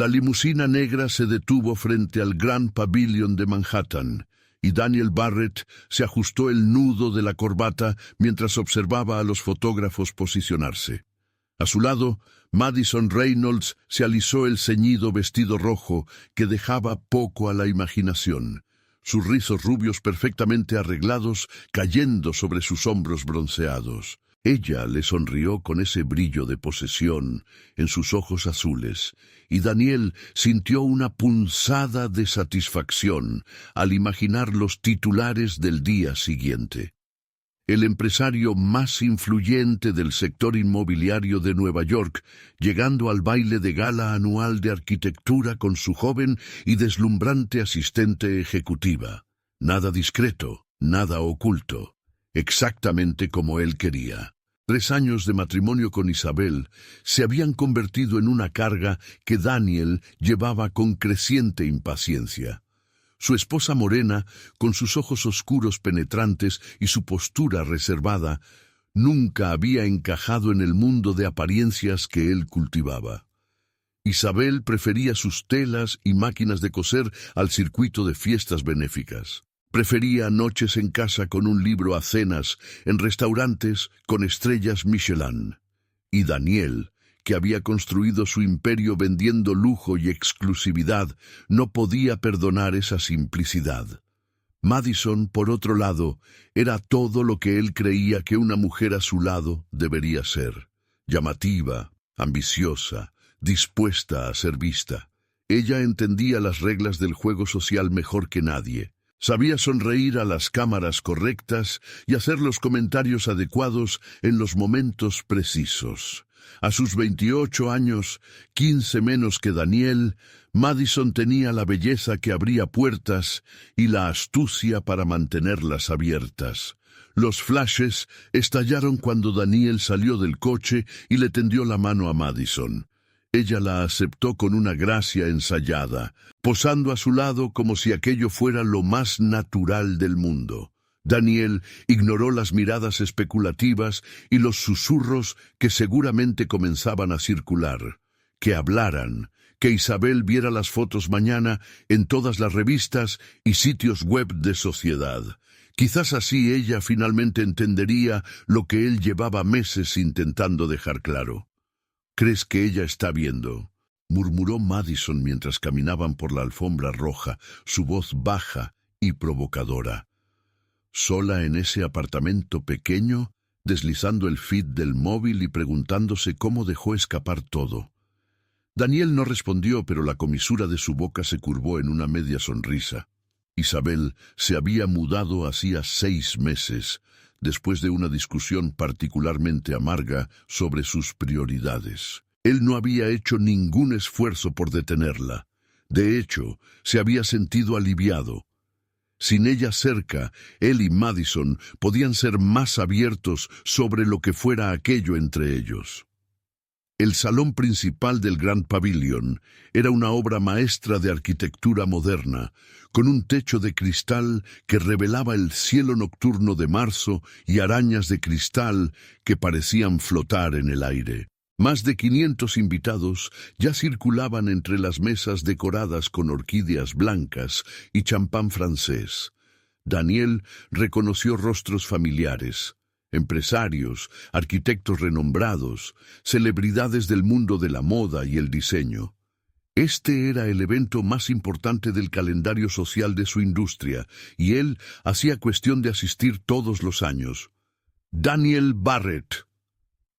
La limusina negra se detuvo frente al Grand Pavilion de Manhattan, y Daniel Barrett se ajustó el nudo de la corbata mientras observaba a los fotógrafos posicionarse. A su lado, Madison Reynolds se alisó el ceñido vestido rojo que dejaba poco a la imaginación, sus rizos rubios perfectamente arreglados cayendo sobre sus hombros bronceados. Ella le sonrió con ese brillo de posesión en sus ojos azules, y Daniel sintió una punzada de satisfacción al imaginar los titulares del día siguiente. El empresario más influyente del sector inmobiliario de Nueva York, llegando al baile de gala anual de arquitectura con su joven y deslumbrante asistente ejecutiva. Nada discreto, nada oculto, exactamente como él quería. 3 años de matrimonio con Isabel se habían convertido en una carga que Daniel llevaba con creciente impaciencia. Su esposa morena, con sus ojos oscuros penetrantes y su postura reservada, nunca había encajado en el mundo de apariencias que él cultivaba. Isabel prefería sus telas y máquinas de coser al circuito de fiestas benéficas. Prefería noches en casa con un libro a cenas en restaurantes con estrellas Michelin. Y Daniel, que había construido su imperio vendiendo lujo y exclusividad, no podía perdonar esa simplicidad. Madison, por otro lado, era todo lo que él creía que una mujer a su lado debería ser: llamativa, ambiciosa, dispuesta a ser vista. Ella entendía las reglas del juego social mejor que nadie. Sabía sonreír a las cámaras correctas y hacer los comentarios adecuados en los momentos precisos. A sus 28 años, 15 menos que Daniel, Madison tenía la belleza que abría puertas y la astucia para mantenerlas abiertas. Los flashes estallaron cuando Daniel salió del coche y le tendió la mano a Madison. Ella la aceptó con una gracia ensayada, posando a su lado como si aquello fuera lo más natural del mundo. Daniel ignoró las miradas especulativas y los susurros que seguramente comenzaban a circular. Que hablaran, que Isabel viera las fotos mañana en todas las revistas y sitios web de sociedad. Quizás así ella finalmente entendería lo que él llevaba meses intentando dejar claro. «¿Crees que ella está viendo?», murmuró Madison mientras caminaban por la alfombra roja, su voz baja y provocadora. Sola en ese apartamento pequeño, deslizando el feed del móvil y preguntándose cómo dejó escapar todo. Daniel no respondió, pero la comisura de su boca se curvó en una media sonrisa. Isabel se había mudado hacía 6 meses, después de una discusión particularmente amarga sobre sus prioridades. Él no había hecho ningún esfuerzo por detenerla. De hecho, se había sentido aliviado. Sin ella cerca, él y Madison podían ser más abiertos sobre lo que fuera aquello entre ellos. El salón principal del Grand Pavilion era una obra maestra de arquitectura moderna, con un techo de cristal que revelaba el cielo nocturno de marzo y arañas de cristal que parecían flotar en el aire. Más de 500 invitados ya circulaban entre las mesas decoradas con orquídeas blancas y champán francés. Daniel reconoció rostros familiares: empresarios, arquitectos renombrados, celebridades del mundo de la moda y el diseño. Este era el evento más importante del calendario social de su industria, y él hacía cuestión de asistir todos los años. Daniel Barrett.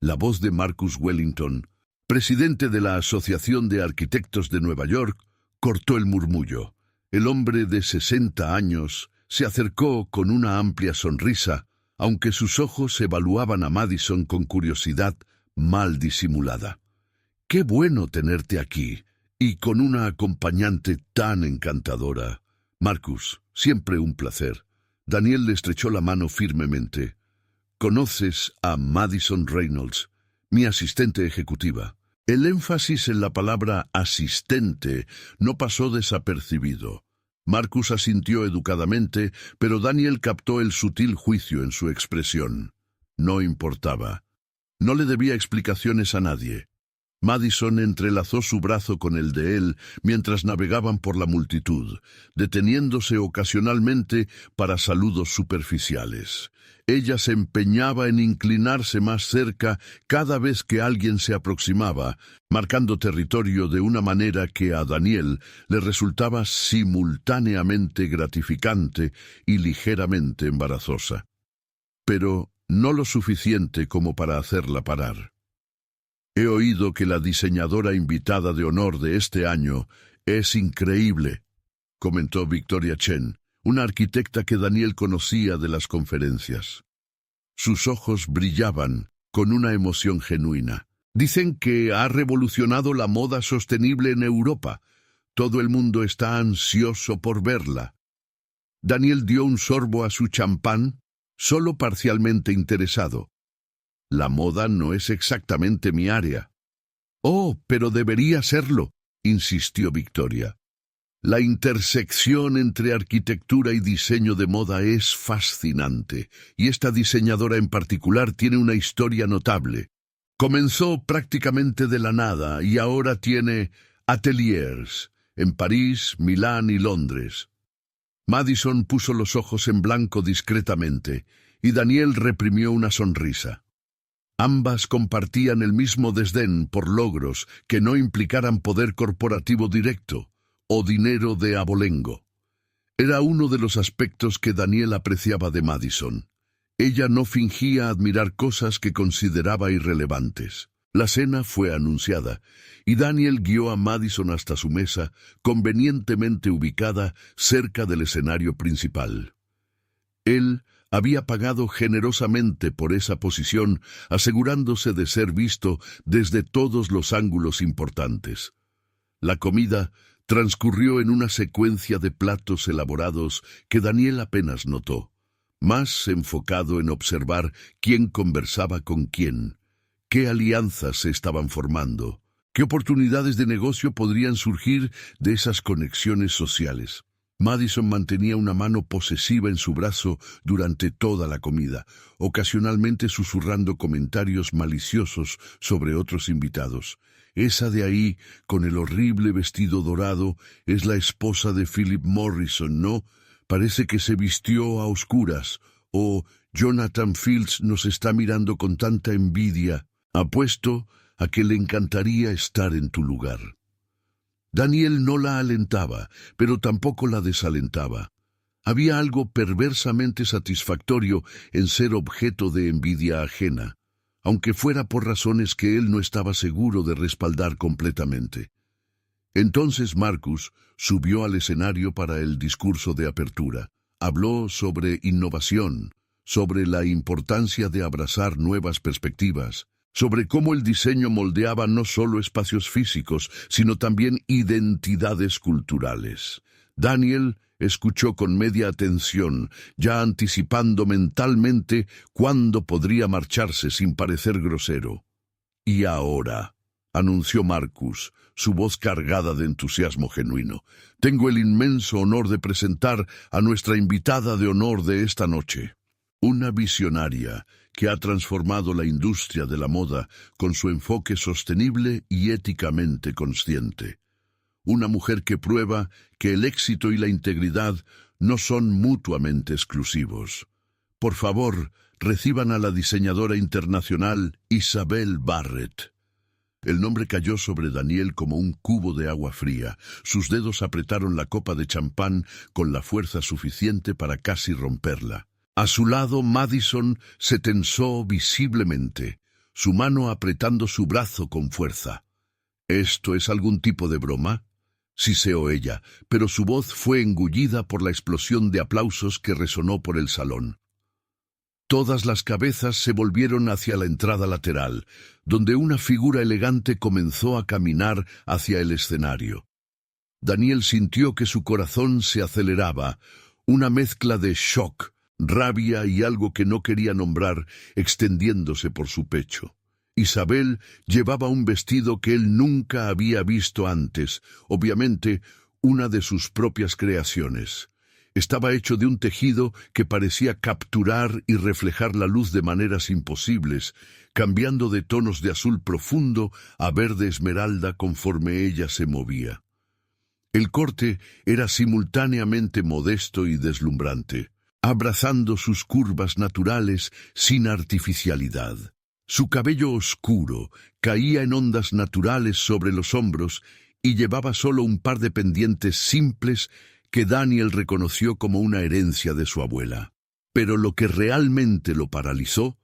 La voz de Marcus Wellington, presidente de la Asociación de Arquitectos de Nueva York, cortó el murmullo. El hombre de 60 años se acercó con una amplia sonrisa, aunque sus ojos evaluaban a Madison con curiosidad mal disimulada. «Qué bueno tenerte aquí, y con una acompañante tan encantadora. Marcus, siempre un placer». Daniel le estrechó la mano firmemente. «¿Conoces a Madison Reynolds, mi asistente ejecutiva?» El énfasis en la palabra asistente no pasó desapercibido. Marcus asintió educadamente, pero Daniel captó el sutil juicio en su expresión. No importaba. No le debía explicaciones a nadie. Madison entrelazó su brazo con el de él mientras navegaban por la multitud, deteniéndose ocasionalmente para saludos superficiales. Ella se empeñaba en inclinarse más cerca cada vez que alguien se aproximaba, marcando territorio de una manera que a Daniel le resultaba simultáneamente gratificante y ligeramente embarazosa. Pero no lo suficiente como para hacerla parar. He oído que la diseñadora invitada de honor de este año es increíble, comentó Victoria Chen, una arquitecta que Daniel conocía de las conferencias. Sus ojos brillaban con una emoción genuina. Dicen que ha revolucionado la moda sostenible en Europa. Todo el mundo está ansioso por verla. Daniel dio un sorbo a su champán, solo parcialmente interesado. La moda no es exactamente mi área. Oh, pero debería serlo, insistió Victoria. La intersección entre arquitectura y diseño de moda es fascinante, y esta diseñadora en particular tiene una historia notable. Comenzó prácticamente de la nada y ahora tiene ateliers en París, Milán y Londres. Madison puso los ojos en blanco discretamente, y Daniel reprimió una sonrisa. Ambas compartían el mismo desdén por logros que no implicaran poder corporativo directo o dinero de abolengo. Era uno de los aspectos que Daniel apreciaba de Madison. Ella no fingía admirar cosas que consideraba irrelevantes. La cena fue anunciada, y Daniel guió a Madison hasta su mesa, convenientemente ubicada cerca del escenario principal. Él había pagado generosamente por esa posición, asegurándose de ser visto desde todos los ángulos importantes. La comida transcurrió en una secuencia de platos elaborados que Daniel apenas notó, más enfocado en observar quién conversaba con quién, qué alianzas se estaban formando, qué oportunidades de negocio podrían surgir de esas conexiones sociales. Madison mantenía una mano posesiva en su brazo durante toda la comida, ocasionalmente susurrando comentarios maliciosos sobre otros invitados. Esa de ahí, con el horrible vestido dorado, es la esposa de Philip Morrison, ¿no? Parece que se vistió a oscuras. O Jonathan Fields nos está mirando con tanta envidia. Apuesto a que le encantaría estar en tu lugar. Daniel no la alentaba, pero tampoco la desalentaba. Había algo perversamente satisfactorio en ser objeto de envidia ajena, aunque fuera por razones que él no estaba seguro de respaldar completamente. Entonces Marcus subió al escenario para el discurso de apertura. Habló sobre innovación, sobre la importancia de abrazar nuevas perspectivas, sobre cómo el diseño moldeaba no solo espacios físicos, sino también identidades culturales. Daniel escuchó con media atención, ya anticipando mentalmente cuándo podría marcharse sin parecer grosero. «Y ahora», anunció Marcus, su voz cargada de entusiasmo genuino, «tengo el inmenso honor de presentar a nuestra invitada de honor de esta noche. Una visionaria que ha transformado la industria de la moda con su enfoque sostenible y éticamente consciente. Una mujer que prueba que el éxito y la integridad no son mutuamente exclusivos. Por favor, reciban a la diseñadora internacional Isabel Barrett». El nombre cayó sobre Daniel como un cubo de agua fría. Sus dedos apretaron la copa de champán con la fuerza suficiente para casi romperla. A su lado, Madison se tensó visiblemente, su mano apretando su brazo con fuerza. «¿Esto es algún tipo de broma?», siseó ella, pero su voz fue engullida por la explosión de aplausos que resonó por el salón. Todas las cabezas se volvieron hacia la entrada lateral, donde una figura elegante comenzó a caminar hacia el escenario. Daniel sintió que su corazón se aceleraba, una mezcla de shock, rabia y algo que no quería nombrar extendiéndose por su pecho. Isabel llevaba un vestido que él nunca había visto antes, obviamente una de sus propias creaciones. Estaba hecho de un tejido que parecía capturar y reflejar la luz de maneras imposibles, cambiando de tonos de azul profundo a verde esmeralda conforme ella se movía. El corte era simultáneamente modesto y deslumbrante, abrazando sus curvas naturales sin artificialidad. Su cabello oscuro caía en ondas naturales sobre los hombros y llevaba solo un par de pendientes simples que Daniel reconoció como una herencia de su abuela. Pero lo que realmente lo paralizó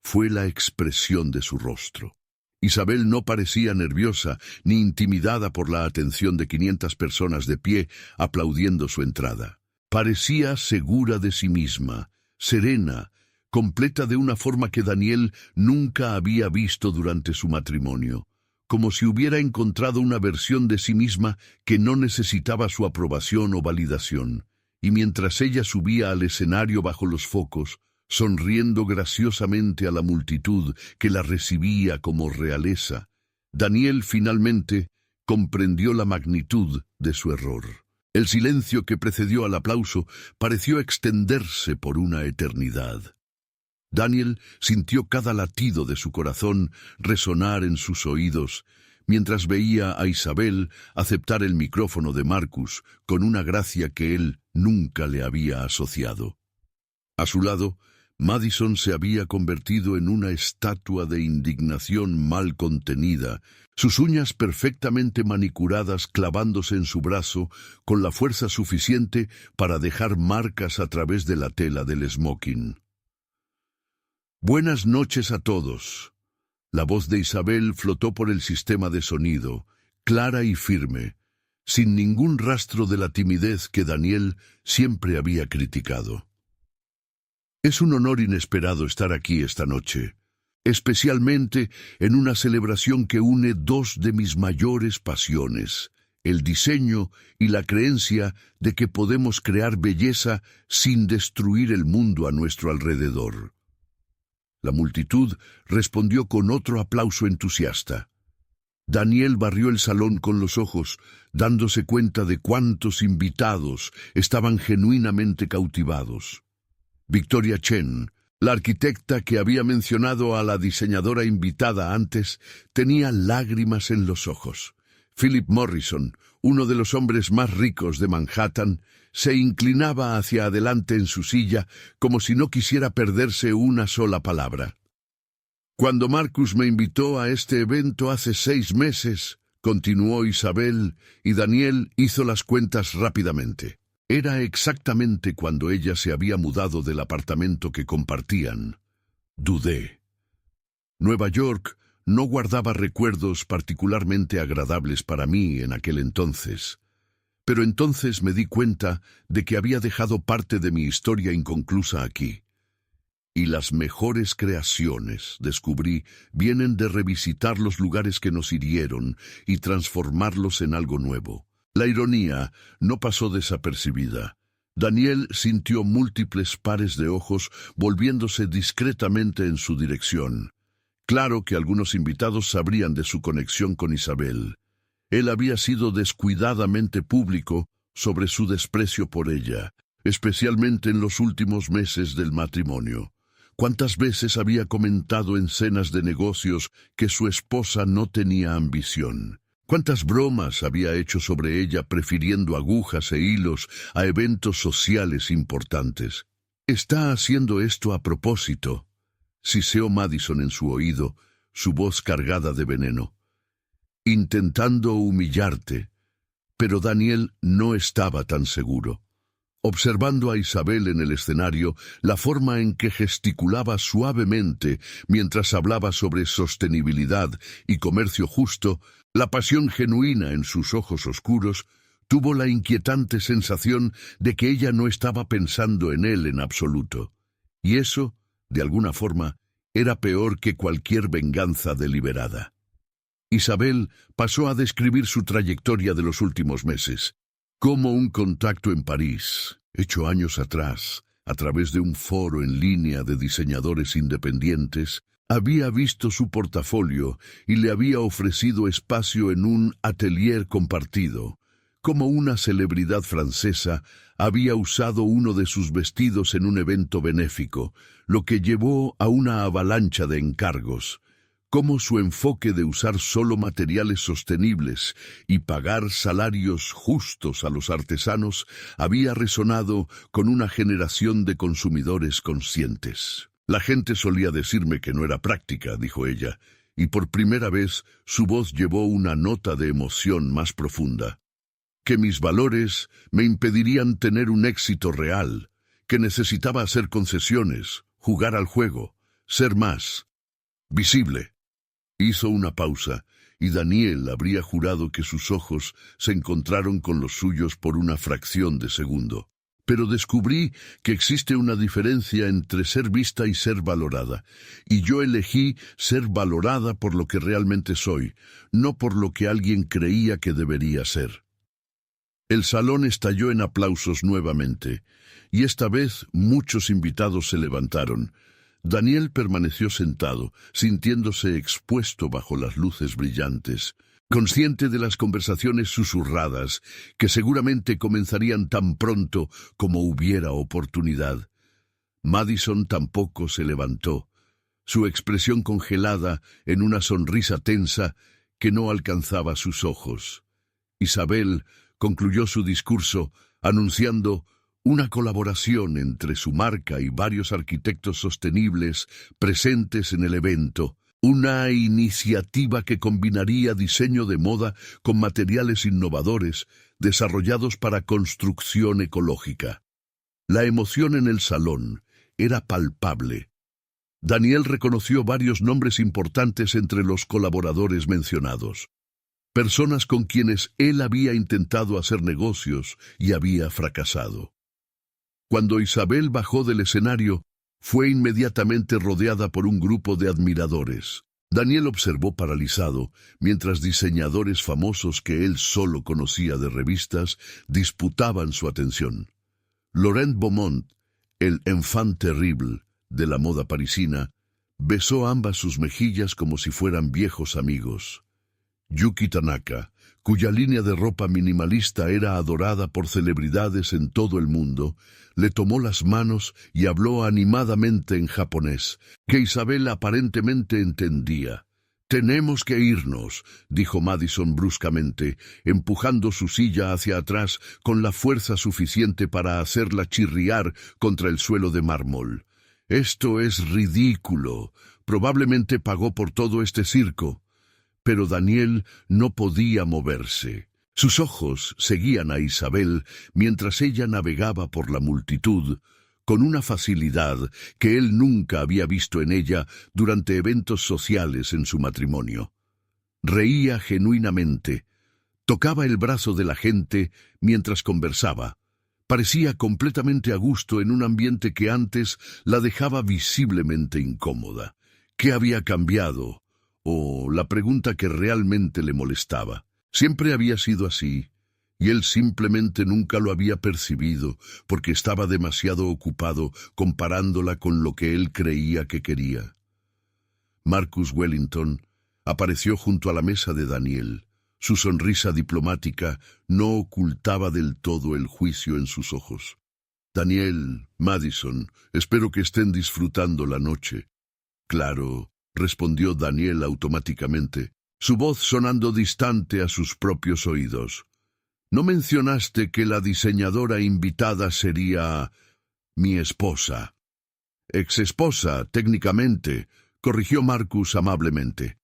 fue la expresión de su rostro. Isabel no parecía nerviosa ni intimidada por la atención de 500 personas de pie aplaudiendo su entrada. Parecía segura de sí misma, serena, completa de una forma que Daniel nunca había visto durante su matrimonio, como si hubiera encontrado una versión de sí misma que no necesitaba su aprobación o validación. Y mientras ella subía al escenario bajo los focos, sonriendo graciosamente a la multitud que la recibía como realeza, Daniel finalmente comprendió la magnitud de su error. El silencio que precedió al aplauso pareció extenderse por una eternidad. Daniel sintió cada latido de su corazón resonar en sus oídos, mientras veía a Isabel aceptar el micrófono de Marcus con una gracia que él nunca le había asociado. A su lado, Madison se había convertido en una estatua de indignación mal contenida, sus uñas perfectamente manicuradas clavándose en su brazo con la fuerza suficiente para dejar marcas a través de la tela del smoking. «Buenas noches a todos». La voz de Isabel flotó por el sistema de sonido, clara y firme, sin ningún rastro de la timidez que Daniel siempre había criticado. «Es un honor inesperado estar aquí esta noche, especialmente en una celebración que une dos de mis mayores pasiones, el diseño y la creencia de que podemos crear belleza sin destruir el mundo a nuestro alrededor». La multitud respondió con otro aplauso entusiasta. Daniel barrió el salón con los ojos, dándose cuenta de cuántos invitados estaban genuinamente cautivados. Victoria Chen, la arquitecta que había mencionado a la diseñadora invitada antes, tenía lágrimas en los ojos. Philip Morrison, uno de los hombres más ricos de Manhattan, se inclinaba hacia adelante en su silla como si no quisiera perderse una sola palabra. «Cuando Marcus me invitó a este evento hace 6 meses», continuó Isabel, y Daniel hizo las cuentas rápidamente. Era exactamente cuando ella se había mudado del apartamento que compartían. Dudé. Nueva York no guardaba recuerdos particularmente agradables para mí en aquel entonces. Pero entonces me di cuenta de que había dejado parte de mi historia inconclusa aquí. Y las mejores creaciones, descubrí, vienen de revisitar los lugares que nos hirieron y transformarlos en algo nuevo. La ironía no pasó desapercibida. Daniel sintió múltiples pares de ojos volviéndose discretamente en su dirección. Claro que algunos invitados sabrían de su conexión con Isabel. Él había sido descuidadamente público sobre su desprecio por ella, especialmente en los últimos meses del matrimonio. ¿Cuántas veces había comentado en cenas de negocios que su esposa no tenía ambición? ¿Cuántas bromas había hecho sobre ella prefiriendo agujas e hilos a eventos sociales importantes? «Está haciendo esto a propósito», siseó Madison en su oído, su voz cargada de veneno. «Intentando humillarte». Pero Daniel no estaba tan seguro. Observando a Isabel en el escenario, la forma en que gesticulaba suavemente mientras hablaba sobre sostenibilidad y comercio justo, la pasión genuina en sus ojos oscuros, tuvo la inquietante sensación de que ella no estaba pensando en él en absoluto. Y eso, de alguna forma, era peor que cualquier venganza deliberada. Isabel pasó a describir su trayectoria de los últimos meses, como un contacto en París, hecho años atrás, a través de un foro en línea de diseñadores independientes, había visto su portafolio y le había ofrecido espacio en un atelier compartido, como una celebridad francesa, había usado uno de sus vestidos en un evento benéfico, lo que llevó a una avalancha de encargos. Cómo su enfoque de usar solo materiales sostenibles y pagar salarios justos a los artesanos había resonado con una generación de consumidores conscientes. La gente solía decirme que no era práctica, dijo ella, y por primera vez su voz llevó una nota de emoción más profunda. Que mis valores me impedirían tener un éxito real, que necesitaba hacer concesiones, jugar al juego, ser más visible. Hizo una pausa, y Daniel habría jurado que sus ojos se encontraron con los suyos por una fracción de segundo. Pero descubrí que existe una diferencia entre ser vista y ser valorada, y yo elegí ser valorada por lo que realmente soy, no por lo que alguien creía que debería ser. El salón estalló en aplausos nuevamente, y esta vez muchos invitados se levantaron. Daniel permaneció sentado, sintiéndose expuesto bajo las luces brillantes, consciente de las conversaciones susurradas, que seguramente comenzarían tan pronto como hubiera oportunidad. Madison tampoco se levantó, su expresión congelada en una sonrisa tensa que no alcanzaba sus ojos. Isabel concluyó su discurso anunciando una colaboración entre su marca y varios arquitectos sostenibles presentes en el evento, una iniciativa que combinaría diseño de moda con materiales innovadores desarrollados para construcción ecológica. La emoción en el salón era palpable. Daniel reconoció varios nombres importantes entre los colaboradores mencionados, personas con quienes él había intentado hacer negocios y había fracasado. Cuando Isabel bajó del escenario, fue inmediatamente rodeada por un grupo de admiradores. Daniel observó paralizado, mientras diseñadores famosos que él solo conocía de revistas disputaban su atención. Laurent Beaumont, el enfant terrible de la moda parisina, besó ambas sus mejillas como si fueran viejos amigos. Yuki Tanaka, cuya línea de ropa minimalista era adorada por celebridades en todo el mundo, le tomó las manos y habló animadamente en japonés, que Isabel aparentemente entendía. «Tenemos que irnos», dijo Madison bruscamente, empujando su silla hacia atrás con la fuerza suficiente para hacerla chirriar contra el suelo de mármol. «Esto es ridículo. Probablemente pagó por todo este circo». Pero Daniel no podía moverse. Sus ojos seguían a Isabel mientras ella navegaba por la multitud, con una facilidad que él nunca había visto en ella durante eventos sociales en su matrimonio. Reía genuinamente, tocaba el brazo de la gente mientras conversaba. Parecía completamente a gusto en un ambiente que antes la dejaba visiblemente incómoda. ¿Qué había cambiado? O la pregunta que realmente le molestaba. Siempre había sido así, y él simplemente nunca lo había percibido porque estaba demasiado ocupado comparándola con lo que él creía que quería. Marcus Wellington apareció junto a la mesa de Daniel. Su sonrisa diplomática no ocultaba del todo el juicio en sus ojos. «Daniel, Madison, espero que estén disfrutando la noche». «Claro», respondió Daniel automáticamente, su voz sonando distante a sus propios oídos. «¿No mencionaste que la diseñadora invitada sería mi esposa?» «Ex-esposa, técnicamente», corrigió Marcus amablemente.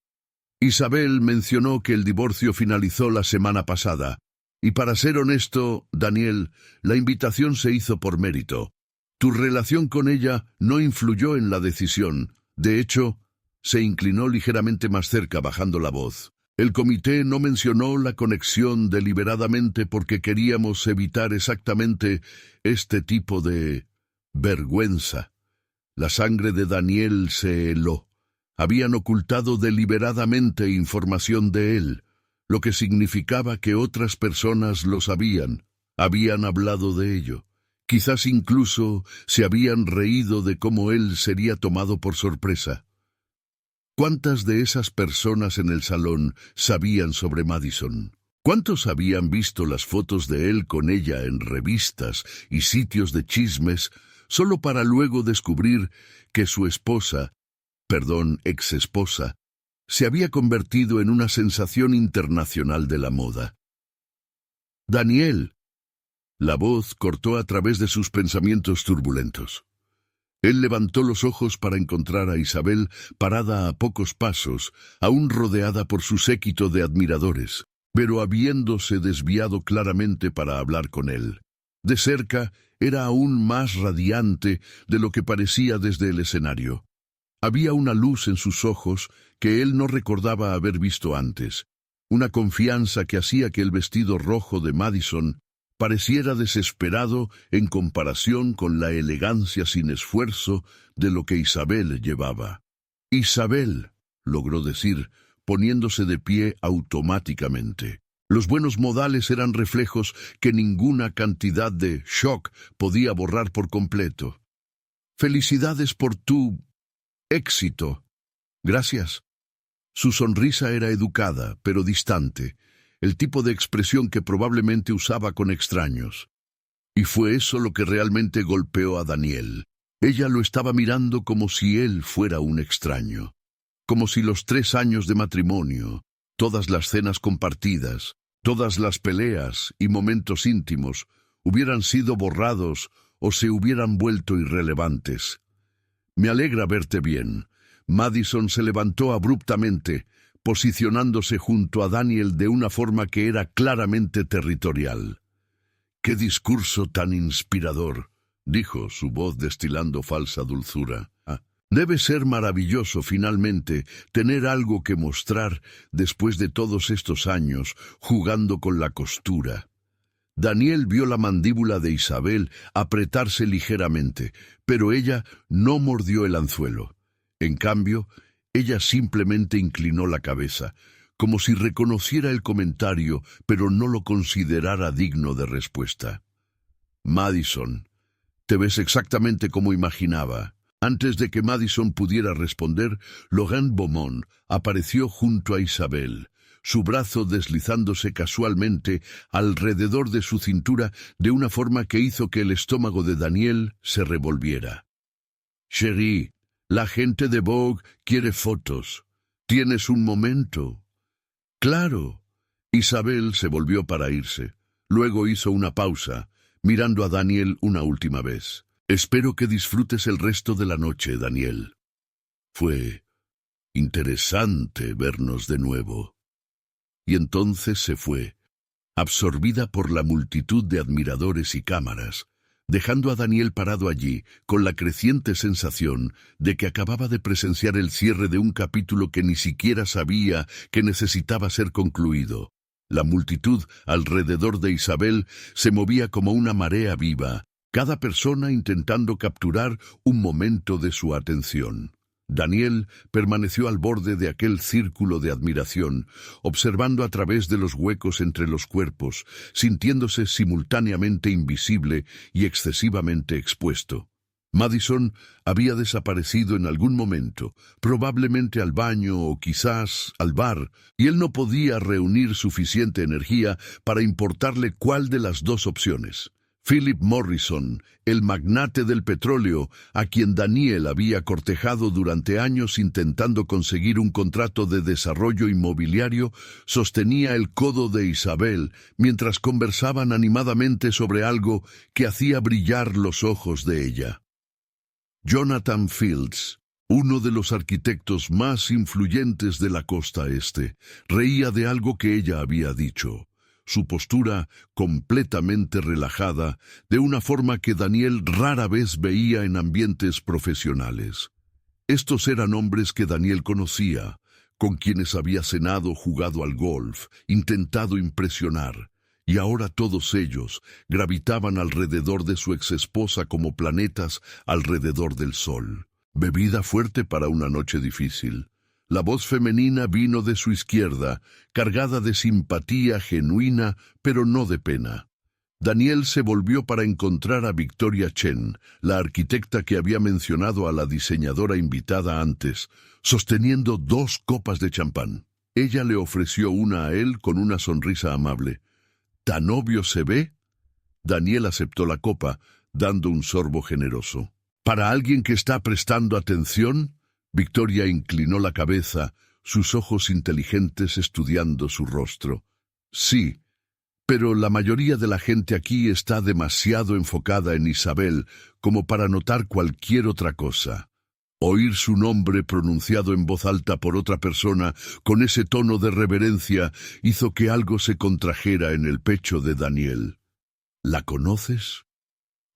«Isabel mencionó que el divorcio finalizó la semana pasada, y para ser honesto, Daniel, la invitación se hizo por mérito. Tu relación con ella no influyó en la decisión. De hecho, se inclinó ligeramente más cerca, bajando la voz. El comité no mencionó la conexión deliberadamente porque queríamos evitar exactamente este tipo de vergüenza. La sangre de Daniel se heló. Habían ocultado deliberadamente información de él, lo que significaba que otras personas lo sabían, habían hablado de ello. Quizás incluso se habían reído de cómo él sería tomado por sorpresa. ¿Cuántas de esas personas en el salón sabían sobre Madison? ¿Cuántos habían visto las fotos de él con ella en revistas y sitios de chismes, solo para luego descubrir que su ex-esposa, se había convertido en una sensación internacional de la moda? Daniel. La voz cortó a través de sus pensamientos turbulentos. Él levantó los ojos para encontrar a Isabel parada a pocos pasos, aún rodeada por su séquito de admiradores, pero habiéndose desviado claramente para hablar con él. De cerca, era aún más radiante de lo que parecía desde el escenario. Había una luz en sus ojos que él no recordaba haber visto antes, una confianza que hacía que el vestido rojo de Madison pareciera desesperado en comparación con la elegancia sin esfuerzo de lo que Isabel llevaba. «Isabel», logró decir, poniéndose de pie automáticamente. Los buenos modales eran reflejos que ninguna cantidad de shock podía borrar por completo. «Felicidades por tu éxito». «Gracias». Su sonrisa era educada, pero distante, el tipo de expresión que probablemente usaba con extraños. Y fue eso lo que realmente golpeó a Daniel. Ella lo estaba mirando como si él fuera un extraño. Como si los 3 años de matrimonio, todas las cenas compartidas, todas las peleas y momentos íntimos hubieran sido borrados o se hubieran vuelto irrelevantes. «Me alegra verte bien». Madison se levantó abruptamente, posicionándose junto a Daniel de una forma que era claramente territorial. «¡Qué discurso tan inspirador!», dijo, su voz destilando falsa dulzura. «Debe ser maravilloso finalmente tener algo que mostrar después de todos estos años jugando con la costura». Daniel vio la mandíbula de Isabel apretarse ligeramente, pero ella no mordió el anzuelo. En cambio, ella simplemente inclinó la cabeza, como si reconociera el comentario, pero no lo considerara digno de respuesta. «Madison, te ves exactamente como imaginaba». Antes de que Madison pudiera responder, Laurent Beaumont apareció junto a Isabel, su brazo deslizándose casualmente alrededor de su cintura de una forma que hizo que el estómago de Daniel se revolviera. «Chérie, la gente de Vogue quiere fotos. ¿Tienes un momento?» «Claro». Isabel se volvió para irse. Luego hizo una pausa, mirando a Daniel una última vez. «Espero que disfrutes el resto de la noche, Daniel. Fue interesante vernos de nuevo». Y entonces se fue, absorbida por la multitud de admiradores y cámaras, dejando a Daniel parado allí, con la creciente sensación de que acababa de presenciar el cierre de un capítulo que ni siquiera sabía que necesitaba ser concluido. La multitud alrededor de Isabel se movía como una marea viva, cada persona intentando capturar un momento de su atención. Daniel permaneció al borde de aquel círculo de admiración, observando a través de los huecos entre los cuerpos, sintiéndose simultáneamente invisible y excesivamente expuesto. Madison había desaparecido en algún momento, probablemente al baño o quizás al bar, y él no podía reunir suficiente energía para importarle cuál de las dos opciones. Philip Morrison, el magnate del petróleo, a quien Daniel había cortejado durante años intentando conseguir un contrato de desarrollo inmobiliario, sostenía el codo de Isabel mientras conversaban animadamente sobre algo que hacía brillar los ojos de ella. Jonathan Fields, uno de los arquitectos más influyentes de la costa este, reía de algo que ella había dicho. Su postura completamente relajada, de una forma que Daniel rara vez veía en ambientes profesionales. Estos eran hombres que Daniel conocía, con quienes había cenado, jugado al golf, intentado impresionar, y ahora todos ellos gravitaban alrededor de su exesposa como planetas alrededor del sol. Bebida fuerte para una noche difícil. La voz femenina vino de su izquierda, cargada de simpatía genuina, pero no de pena. Daniel se volvió para encontrar a Victoria Chen, la arquitecta que había mencionado a la diseñadora invitada antes, sosteniendo 2 copas de champán. Ella le ofreció una a él con una sonrisa amable. ¿Tan obvio se ve? Daniel aceptó la copa, dando un sorbo generoso. Para alguien que está prestando atención, Victoria inclinó la cabeza, sus ojos inteligentes estudiando su rostro. Sí, pero la mayoría de la gente aquí está demasiado enfocada en Isabel como para notar cualquier otra cosa. Oír su nombre pronunciado en voz alta por otra persona con ese tono de reverencia hizo que algo se contrajera en el pecho de Daniel. ¿La conoces?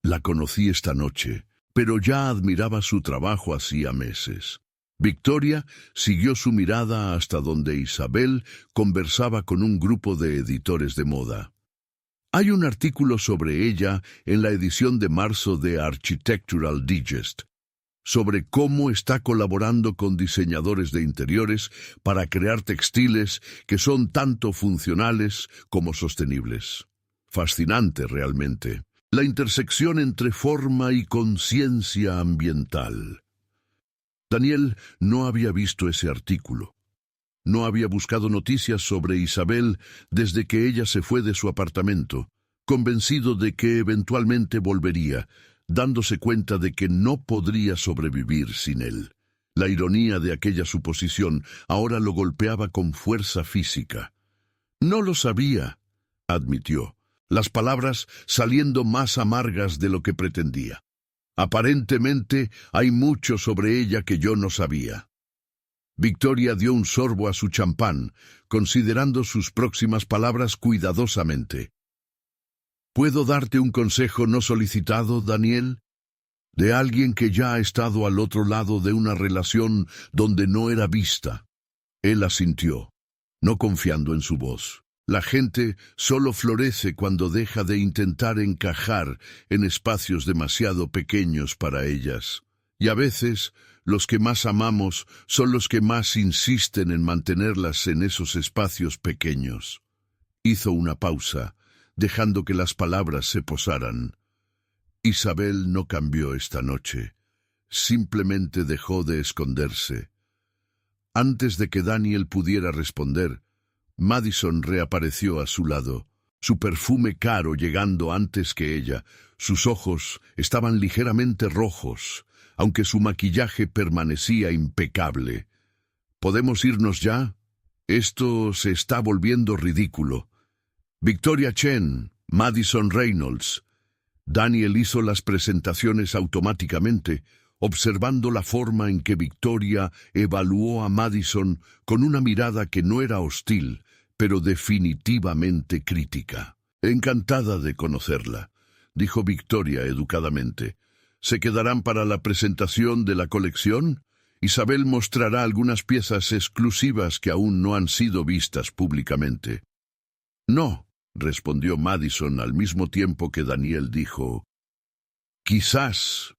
La conocí esta noche, pero ya admiraba su trabajo hacía meses. Victoria siguió su mirada hasta donde Isabel conversaba con un grupo de editores de moda. Hay un artículo sobre ella en la edición de marzo de Architectural Digest, sobre cómo está colaborando con diseñadores de interiores para crear textiles que son tanto funcionales como sostenibles. Fascinante realmente, la intersección entre forma y conciencia ambiental. Daniel no había visto ese artículo. No había buscado noticias sobre Isabel desde que ella se fue de su apartamento, convencido de que eventualmente volvería, dándose cuenta de que no podría sobrevivir sin él. La ironía de aquella suposición ahora lo golpeaba con fuerza física. No lo sabía, admitió, las palabras saliendo más amargas de lo que pretendía. Aparentemente hay mucho sobre ella que yo no sabía. Victoria dio un sorbo a su champán, considerando sus próximas palabras cuidadosamente. ¿Puedo darte un consejo no solicitado, Daniel? De alguien que ya ha estado al otro lado de una relación donde no era vista. Él asintió, no confiando en su voz. La gente solo florece cuando deja de intentar encajar en espacios demasiado pequeños para ellas. Y a veces, los que más amamos son los que más insisten en mantenerlas en esos espacios pequeños. Hizo una pausa, dejando que las palabras se posaran. Isabel no cambió esta noche. Simplemente dejó de esconderse. Antes de que Daniel pudiera responder, Madison reapareció a su lado, su perfume caro llegando antes que ella. Sus ojos estaban ligeramente rojos, aunque su maquillaje permanecía impecable. ¿Podemos irnos ya? Esto se está volviendo ridículo. Victoria Chen, Madison Reynolds. Daniel hizo las presentaciones automáticamente, observando la forma en que Victoria evaluó a Madison con una mirada que no era hostil, pero definitivamente crítica. Encantada de conocerla, dijo Victoria educadamente. ¿Se quedarán para la presentación de la colección? Isabel mostrará algunas piezas exclusivas que aún no han sido vistas públicamente. No, respondió Madison al mismo tiempo que Daniel dijo, quizás.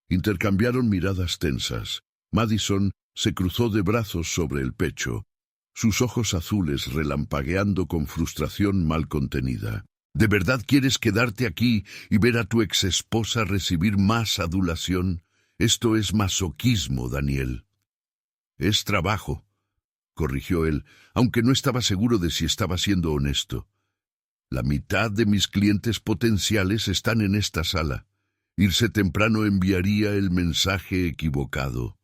Intercambiaron miradas tensas. Madison se cruzó de brazos sobre el pecho, sus ojos azules relampagueando con frustración mal contenida. ¿De verdad quieres quedarte aquí y ver a tu exesposa recibir más adulación? Esto es masoquismo, Daniel. Es trabajo, corrigió él, aunque no estaba seguro de si estaba siendo honesto. La mitad de mis clientes potenciales están en esta sala. Irse temprano enviaría el mensaje equivocado.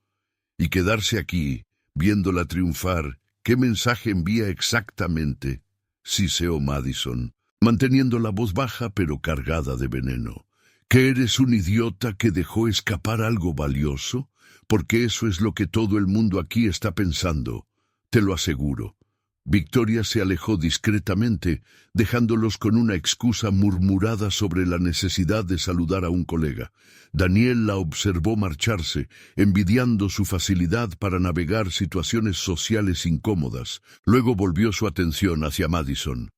Y quedarse aquí, viéndola triunfar, ¿qué mensaje envía exactamente? Siseó Madison, manteniendo la voz baja pero cargada de veneno. ¿Que eres un idiota que dejó escapar algo valioso? Porque eso es lo que todo el mundo aquí está pensando, te lo aseguro. Victoria se alejó discretamente, dejándolos con una excusa murmurada sobre la necesidad de saludar a un colega. Daniel la observó marcharse, envidiando su facilidad para navegar situaciones sociales incómodas. Luego volvió su atención hacia Madison.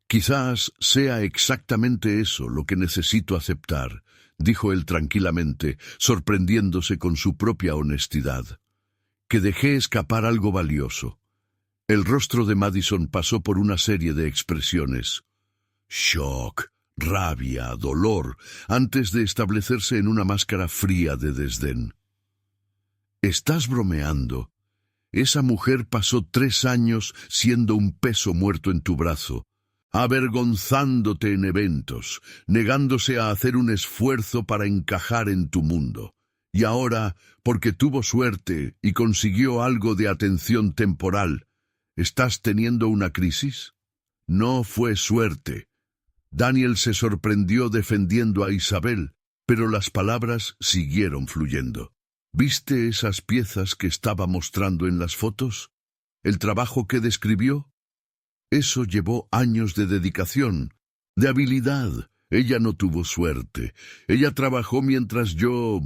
Quizás sea exactamente eso lo que necesito aceptar, dijo él tranquilamente, sorprendiéndose con su propia honestidad. Que dejé escapar algo valioso. El rostro de Madison pasó por una serie de expresiones. Shock, rabia, dolor, antes de establecerse en una máscara fría de desdén. ¿Estás bromeando? Esa mujer pasó 3 años siendo un peso muerto en tu brazo, avergonzándote en eventos, negándose a hacer un esfuerzo para encajar en tu mundo. Y ahora, porque tuvo suerte y consiguió algo de atención temporal, ¿estás teniendo una crisis? No fue suerte. Daniel se sorprendió defendiendo a Isabel, pero las palabras siguieron fluyendo. ¿Viste esas piezas que estaba mostrando en las fotos? ¿El trabajo que describió? Eso llevó años de dedicación, de habilidad. Ella no tuvo suerte. Ella trabajó mientras yo...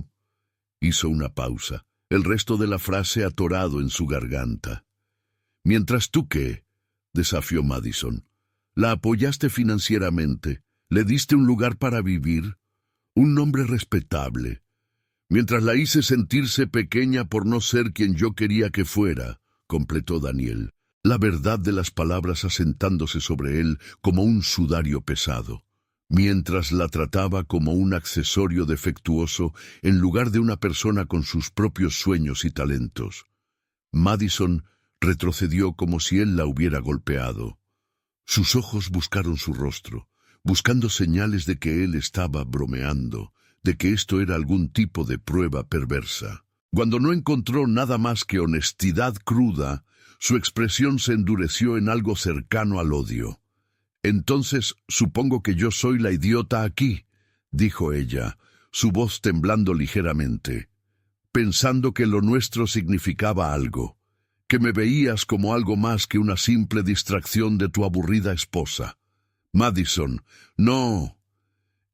Hizo una pausa, el resto de la frase atorado en su garganta. ¿Mientras tú qué? Desafió Madison. La apoyaste financieramente, le diste un lugar para vivir, un nombre respetable. Mientras la hice sentirse pequeña por no ser quien yo quería que fuera, completó Daniel, la verdad de las palabras asentándose sobre él como un sudario pesado, mientras la trataba como un accesorio defectuoso en lugar de una persona con sus propios sueños y talentos. Madison retrocedió como si él la hubiera golpeado. Sus ojos buscaron su rostro, buscando señales de que él estaba bromeando, de que esto era algún tipo de prueba perversa. Cuando no encontró nada más que honestidad cruda, su expresión se endureció en algo cercano al odio. «Entonces supongo que yo soy la idiota aquí», dijo ella, su voz temblando ligeramente, «pensando que lo nuestro significaba algo, que me veías como algo más que una simple distracción de tu aburrida esposa. Madison, no».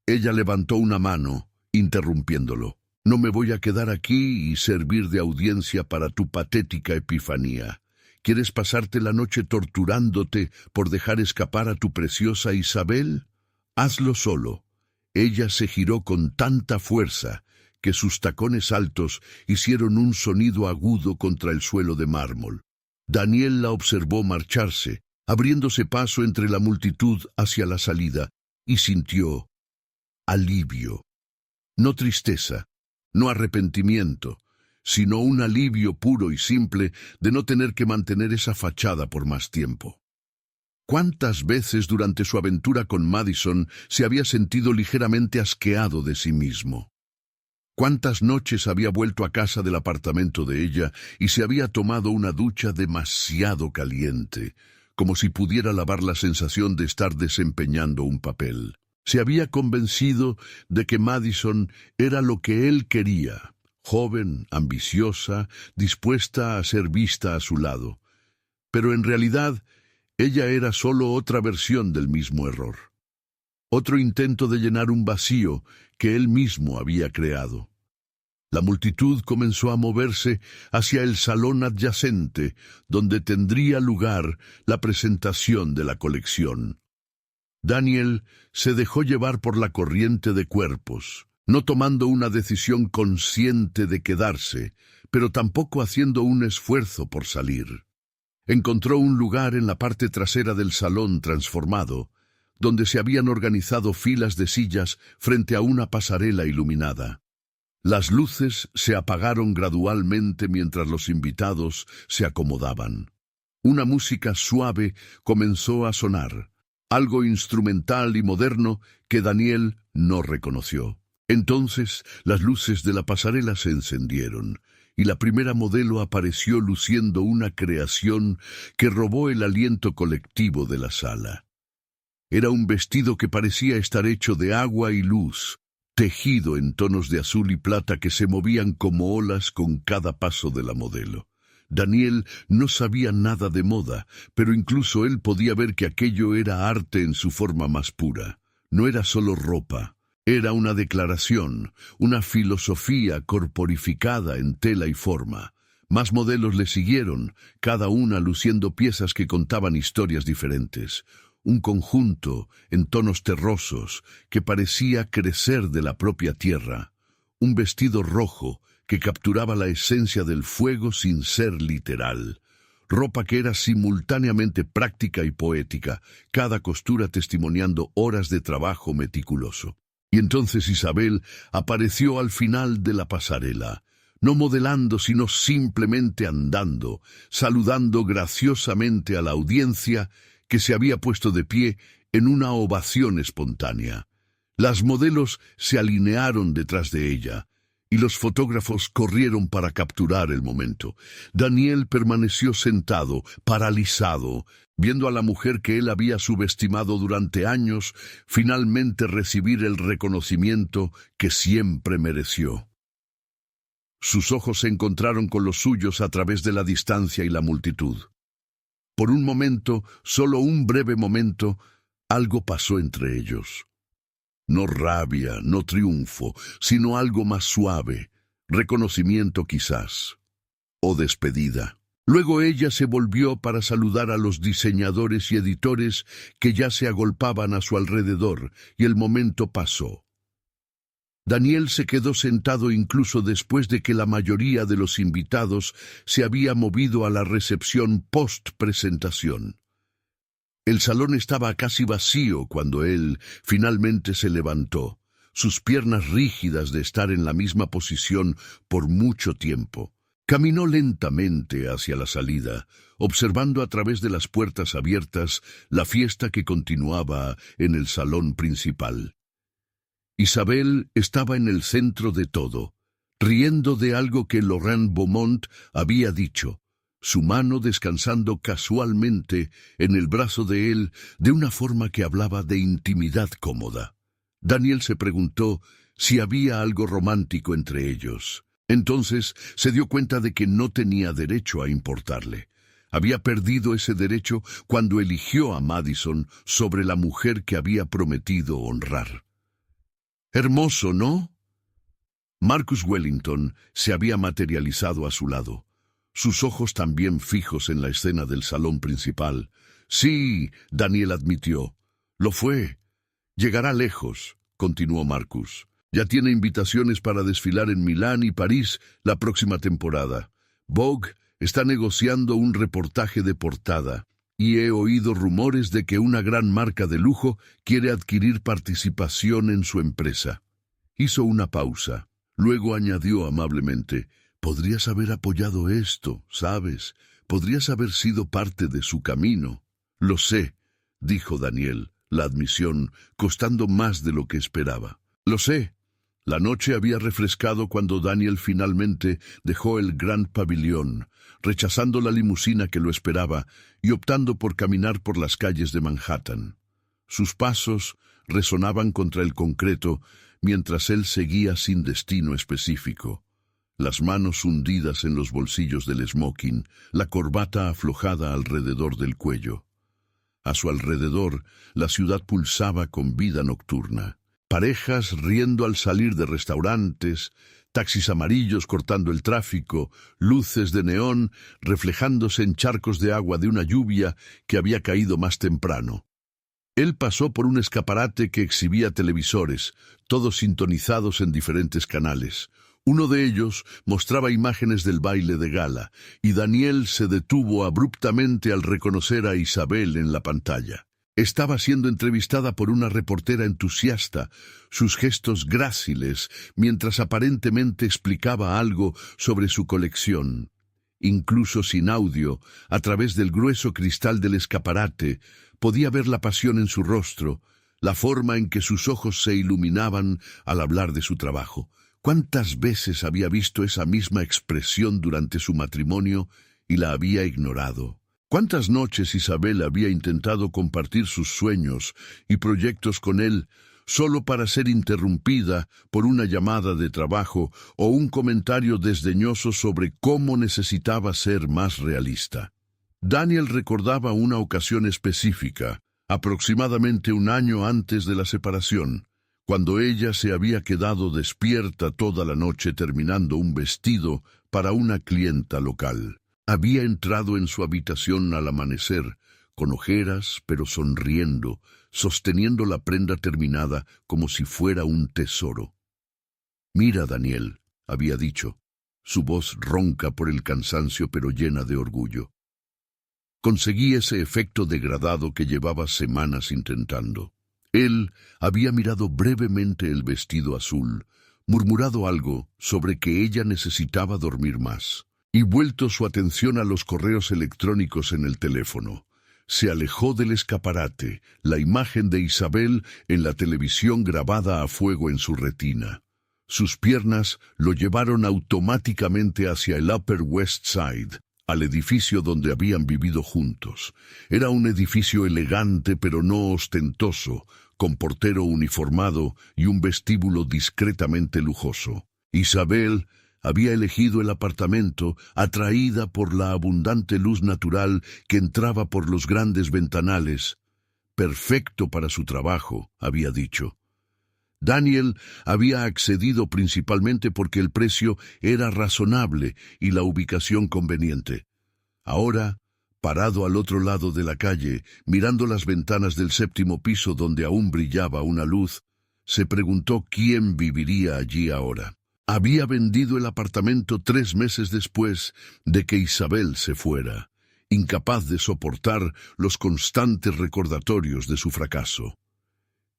Ella levantó una mano, interrumpiéndolo. «No me voy a quedar aquí y servir de audiencia para tu patética epifanía. ¿Quieres pasarte la noche torturándote por dejar escapar a tu preciosa Isabel? Hazlo solo». Ella se giró con tanta fuerza que sus tacones altos hicieron un sonido agudo contra el suelo de mármol. Daniel la observó marcharse, abriéndose paso entre la multitud hacia la salida, y sintió alivio. No tristeza, no arrepentimiento, sino un alivio puro y simple de no tener que mantener esa fachada por más tiempo. ¿Cuántas veces durante su aventura con Madison se había sentido ligeramente asqueado de sí mismo? ¿Cuántas noches había vuelto a casa del apartamento de ella y se había tomado una ducha demasiado caliente, como si pudiera lavar la sensación de estar desempeñando un papel? Se había convencido de que Madison era lo que él quería, joven, ambiciosa, dispuesta a ser vista a su lado. Pero en realidad, ella era solo otra versión del mismo error. Otro intento de llenar un vacío que él mismo había creado. La multitud comenzó a moverse hacia el salón adyacente, donde tendría lugar la presentación de la colección. Daniel se dejó llevar por la corriente de cuerpos, no tomando una decisión consciente de quedarse, pero tampoco haciendo un esfuerzo por salir. Encontró un lugar en la parte trasera del salón transformado, donde se habían organizado filas de sillas frente a una pasarela iluminada. Las luces se apagaron gradualmente mientras los invitados se acomodaban. Una música suave comenzó a sonar, algo instrumental y moderno que Daniel no reconoció. Entonces las luces de la pasarela se encendieron, y la primera modelo apareció luciendo una creación que robó el aliento colectivo de la sala. Era un vestido que parecía estar hecho de agua y luz, tejido en tonos de azul y plata que se movían como olas con cada paso de la modelo. Daniel no sabía nada de moda, pero incluso él podía ver que aquello era arte en su forma más pura. No era solo ropa, era una declaración, una filosofía corporificada en tela y forma. Más modelos le siguieron, cada una luciendo piezas que contaban historias diferentes. Un conjunto en tonos terrosos que parecía crecer de la propia tierra. Un vestido rojo que capturaba la esencia del fuego sin ser literal. Ropa que era simultáneamente práctica y poética, cada costura testimoniando horas de trabajo meticuloso. Y entonces Isabel apareció al final de la pasarela, no modelando, sino simplemente andando, saludando graciosamente a la audiencia que se había puesto de pie en una ovación espontánea. Las modelos se alinearon detrás de ella, y los fotógrafos corrieron para capturar el momento. Daniel permaneció sentado, paralizado, viendo a la mujer que él había subestimado durante años, finalmente recibir el reconocimiento que siempre mereció. Sus ojos se encontraron con los suyos a través de la distancia y la multitud. Por un momento, solo un breve momento, algo pasó entre ellos. No rabia, no triunfo, sino algo más suave, reconocimiento quizás, o despedida. Luego ella se volvió para saludar a los diseñadores y editores que ya se agolpaban a su alrededor, y el momento pasó. Daniel se quedó sentado incluso después de que la mayoría de los invitados se había movido a la recepción post-presentación. El salón estaba casi vacío cuando él finalmente se levantó, sus piernas rígidas de estar en la misma posición por mucho tiempo. Caminó lentamente hacia la salida, observando a través de las puertas abiertas la fiesta que continuaba en el salón principal. Isabel estaba en el centro de todo, riendo de algo que Laurent Beaumont había dicho, su mano descansando casualmente en el brazo de él de una forma que hablaba de intimidad cómoda. Daniel se preguntó si había algo romántico entre ellos. Entonces se dio cuenta de que no tenía derecho a importarle. Había perdido ese derecho cuando eligió a Madison sobre la mujer que había prometido honrar. Hermoso, ¿no? Marcus Wellington se había materializado a su lado, sus ojos también fijos en la escena del salón principal. Sí, Daniel admitió. Lo fue. Llegará lejos, continuó Marcus. Ya tiene invitaciones para desfilar en Milán y París la próxima temporada. Vogue está negociando un reportaje de portada, y he oído rumores de que una gran marca de lujo quiere adquirir participación en su empresa. Hizo una pausa. Luego añadió amablemente, podrías haber apoyado esto, ¿sabes? Podrías haber sido parte de su camino. Lo sé, dijo Daniel, la admisión costando más de lo que esperaba. Lo sé. La noche había refrescado cuando Daniel finalmente dejó el Grand Pavilion, rechazando la limusina que lo esperaba y optando por caminar por las calles de Manhattan. Sus pasos resonaban contra el concreto mientras él seguía sin destino específico. Las manos hundidas en los bolsillos del smoking, la corbata aflojada alrededor del cuello. A su alrededor, la ciudad pulsaba con vida nocturna. Parejas riendo al salir de restaurantes, taxis amarillos cortando el tráfico, luces de neón reflejándose en charcos de agua de una lluvia que había caído más temprano. Él pasó por un escaparate que exhibía televisores, todos sintonizados en diferentes canales. Uno de ellos mostraba imágenes del baile de gala, y Daniel se detuvo abruptamente al reconocer a Isabel en la pantalla. Estaba siendo entrevistada por una reportera entusiasta, sus gestos gráciles, mientras aparentemente explicaba algo sobre su colección. Incluso sin audio, a través del grueso cristal del escaparate, podía ver la pasión en su rostro, la forma en que sus ojos se iluminaban al hablar de su trabajo. ¿Cuántas veces había visto esa misma expresión durante su matrimonio y la había ignorado? ¿Cuántas noches Isabel había intentado compartir sus sueños y proyectos con él solo para ser interrumpida por una llamada de trabajo o un comentario desdeñoso sobre cómo necesitaba ser más realista? Daniel recordaba una ocasión específica, aproximadamente un año antes de la separación, cuando ella se había quedado despierta toda la noche terminando un vestido para una clienta local. Había entrado en su habitación al amanecer, con ojeras pero sonriendo, sosteniendo la prenda terminada como si fuera un tesoro. «Mira, Daniel», había dicho, su voz ronca por el cansancio pero llena de orgullo. Conseguí ese efecto degradado que llevaba semanas intentando. Él había mirado brevemente el vestido azul, murmurado algo sobre que ella necesitaba dormir más, y vuelto su atención a los correos electrónicos en el teléfono. Se alejó del escaparate, la imagen de Isabel en la televisión grabada a fuego en su retina. Sus piernas lo llevaron automáticamente hacia el Upper West Side, al edificio donde habían vivido juntos. Era un edificio elegante pero no ostentoso, con portero uniformado y un vestíbulo discretamente lujoso. Isabel había elegido el apartamento atraída por la abundante luz natural que entraba por los grandes ventanales. Perfecto para su trabajo, había dicho. Daniel había accedido principalmente porque el precio era razonable y la ubicación conveniente. Ahora, parado al otro lado de la calle, mirando las ventanas del 7º piso donde aún brillaba una luz, se preguntó quién viviría allí ahora. Había vendido el apartamento 3 meses después de que Isabel se fuera, incapaz de soportar los constantes recordatorios de su fracaso.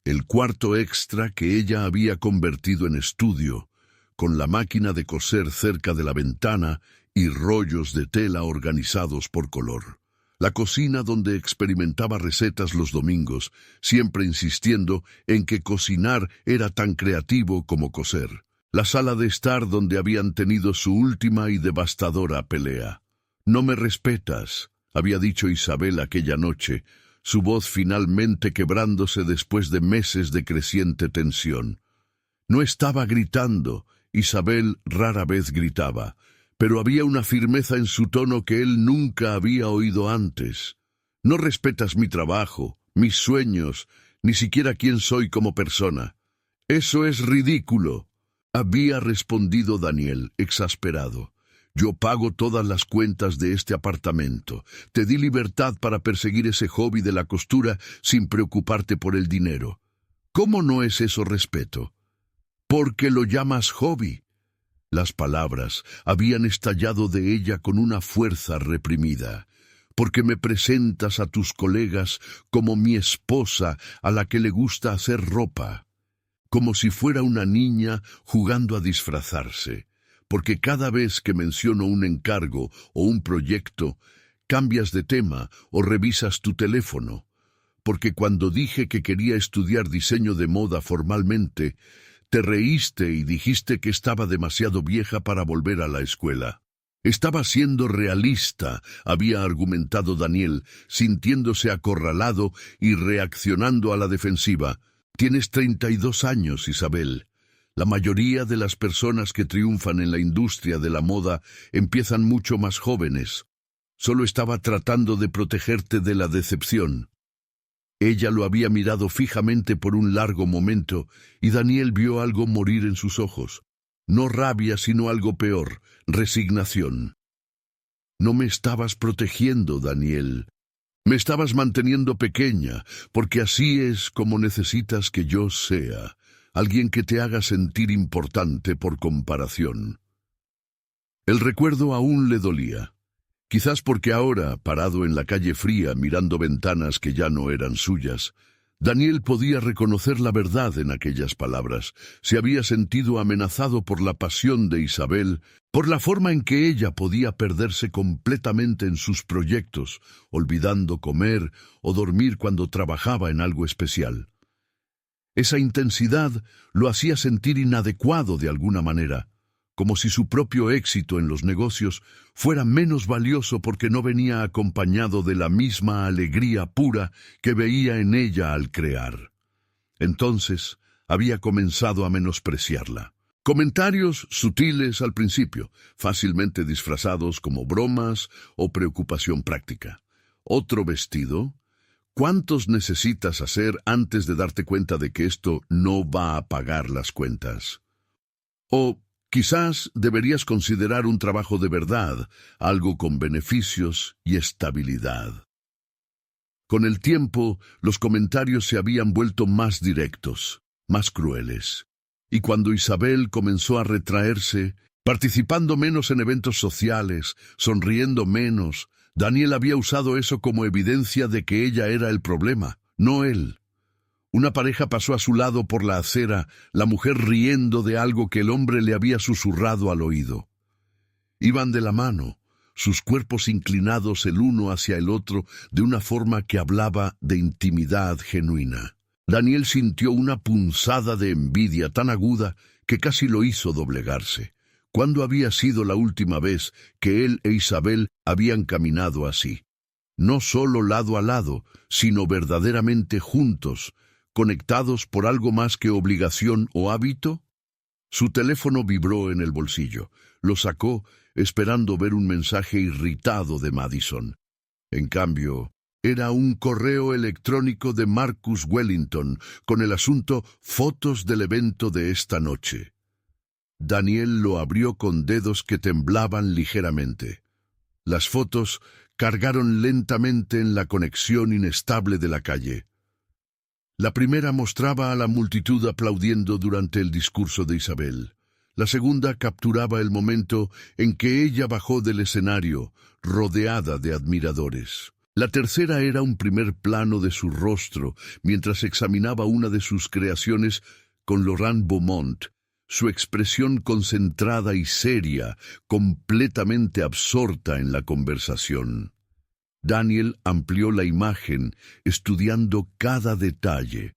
El cuarto extra que ella había convertido en estudio, con la máquina de coser cerca de la ventana y rollos de tela organizados por color. La cocina donde experimentaba recetas los domingos, siempre insistiendo en que cocinar era tan creativo como coser. La sala de estar donde habían tenido su última y devastadora pelea. «No me respetas», había dicho Isabel aquella noche, su voz finalmente quebrándose después de meses de creciente tensión. No estaba gritando, Isabel rara vez gritaba, pero había una firmeza en su tono que él nunca había oído antes. «No respetas mi trabajo, mis sueños, ni siquiera quién soy como persona. Eso es ridículo», había respondido Daniel, exasperado. «Yo pago todas las cuentas de este apartamento. Te di libertad para perseguir ese hobby de la costura sin preocuparte por el dinero. ¿Cómo no es eso respeto? ¿Por qué lo llamas hobby?» Las palabras habían estallado de ella con una fuerza reprimida. «Porque me presentas a tus colegas como mi esposa a la que le gusta hacer ropa. Como si fuera una niña jugando a disfrazarse. Porque cada vez que menciono un encargo o un proyecto, cambias de tema o revisas tu teléfono. Porque cuando dije que quería estudiar diseño de moda formalmente, te reíste y dijiste que estaba demasiado vieja para volver a la escuela. Estaba siendo realista», había argumentado Daniel, sintiéndose acorralado y reaccionando a la defensiva. «Tienes 32 años, Isabel. La mayoría de las personas que triunfan en la industria de la moda empiezan mucho más jóvenes. Solo estaba tratando de protegerte de la decepción». Ella lo había mirado fijamente por un largo momento, y Daniel vio algo morir en sus ojos. No rabia, sino algo peor, resignación. «No me estabas protegiendo, Daniel. Me estabas manteniendo pequeña, porque así es como necesitas que yo sea. Alguien que te haga sentir importante por comparación». El recuerdo aún le dolía. Quizás porque ahora, parado en la calle fría mirando ventanas que ya no eran suyas, Daniel podía reconocer la verdad en aquellas palabras. Se había sentido amenazado por la pasión de Isabel, por la forma en que ella podía perderse completamente en sus proyectos, olvidando comer o dormir cuando trabajaba en algo especial. Esa intensidad lo hacía sentir inadecuado de alguna manera, como si su propio éxito en los negocios fuera menos valioso porque no venía acompañado de la misma alegría pura que veía en ella al crear. Entonces había comenzado a menospreciarla. Comentarios sutiles al principio, fácilmente disfrazados como bromas o preocupación práctica. «Otro vestido. ¿Cuántos necesitas hacer antes de darte cuenta de que esto no va a pagar las cuentas?» O «Quizás deberías considerar un trabajo de verdad, algo con beneficios y estabilidad». Con el tiempo, los comentarios se habían vuelto más directos, más crueles. Y cuando Isabel comenzó a retraerse, participando menos en eventos sociales, sonriendo menos, Daniel había usado eso como evidencia de que ella era el problema, no él. Una pareja pasó a su lado por la acera, la mujer riendo de algo que el hombre le había susurrado al oído. Iban de la mano, sus cuerpos inclinados el uno hacia el otro de una forma que hablaba de intimidad genuina. Daniel sintió una punzada de envidia tan aguda que casi lo hizo doblegarse. ¿Cuándo había sido la última vez que él e Isabel habían caminado así? No solo lado a lado, sino verdaderamente juntos, conectados por algo más que obligación o hábito. Su teléfono vibró en el bolsillo. Lo sacó, esperando ver un mensaje irritado de Madison. En cambio, era un correo electrónico de Marcus Wellington con el asunto «Fotos del evento de esta noche». Daniel lo abrió con dedos que temblaban ligeramente. Las fotos cargaron lentamente en la conexión inestable de la calle. La primera mostraba a la multitud aplaudiendo durante el discurso de Isabel. La segunda capturaba el momento en que ella bajó del escenario, rodeada de admiradores. La tercera era un primer plano de su rostro, mientras examinaba una de sus creaciones con Laurent Beaumont, su expresión concentrada y seria, completamente absorta en la conversación. Daniel amplió la imagen, estudiando cada detalle.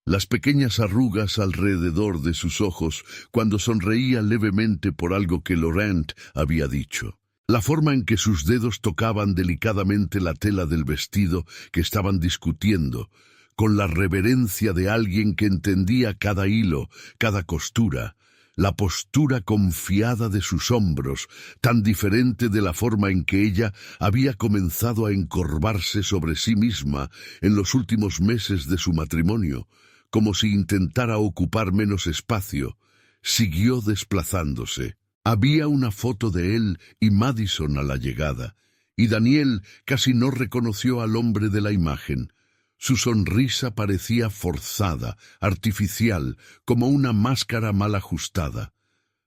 Las pequeñas arrugas alrededor de sus ojos cuando sonreía levemente por algo que Laurent había dicho. La forma en que sus dedos tocaban delicadamente la tela del vestido que estaban discutiendo, con la reverencia de alguien que entendía cada hilo, cada costura, la postura confiada de sus hombros, tan diferente de la forma en que ella había comenzado a encorvarse sobre sí misma en los últimos meses de su matrimonio, como si intentara ocupar menos espacio, siguió desplazándose. Había una foto de él y Madison a la llegada, y Daniel casi no reconoció al hombre de la imagen. Su sonrisa parecía forzada, artificial, como una máscara mal ajustada.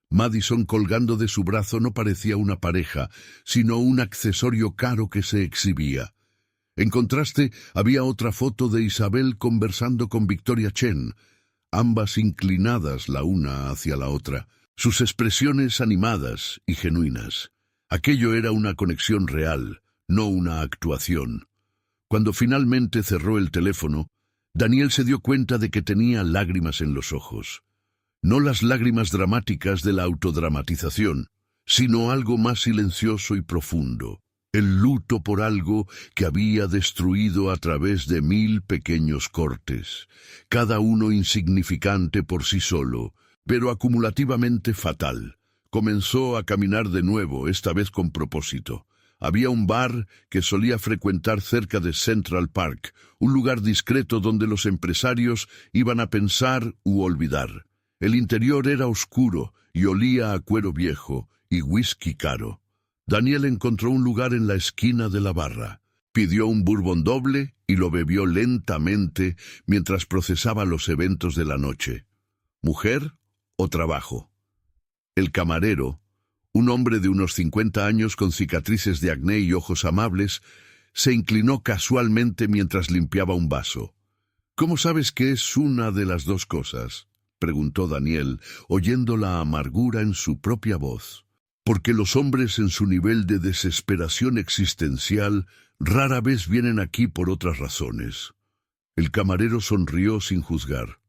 Madison colgando de su brazo no parecía una pareja, sino un accesorio caro que se exhibía. En contraste, había otra foto de Isabel conversando con Victoria Chen, ambas inclinadas la una hacia la otra, sus expresiones animadas y genuinas. Aquello era una conexión real, no una actuación. Cuando finalmente cerró el teléfono, Daniel se dio cuenta de que tenía lágrimas en los ojos. No las lágrimas dramáticas de la autodramatización, sino algo más silencioso y profundo. El luto por algo que había destruido a través de 1000 pequeños cortes, cada uno insignificante por sí solo, pero acumulativamente fatal. Comenzó a caminar de nuevo, esta vez con propósito. Había un bar que solía frecuentar cerca de Central Park, un lugar discreto donde los empresarios iban a pensar u olvidar. El interior era oscuro y olía a cuero viejo y whisky caro. Daniel encontró un lugar en la esquina de la barra. Pidió un bourbon doble y lo bebió lentamente mientras procesaba los eventos de la noche. ¿Mujer o trabajo? El camarero, un hombre de unos 50 años con cicatrices de acné y ojos amables, se inclinó casualmente mientras limpiaba un vaso. ¿Cómo sabes que es una de las dos cosas?, preguntó Daniel, oyendo la amargura en su propia voz. Porque los hombres en su nivel de desesperación existencial rara vez vienen aquí por otras razones. El camarero sonrió sin juzgar.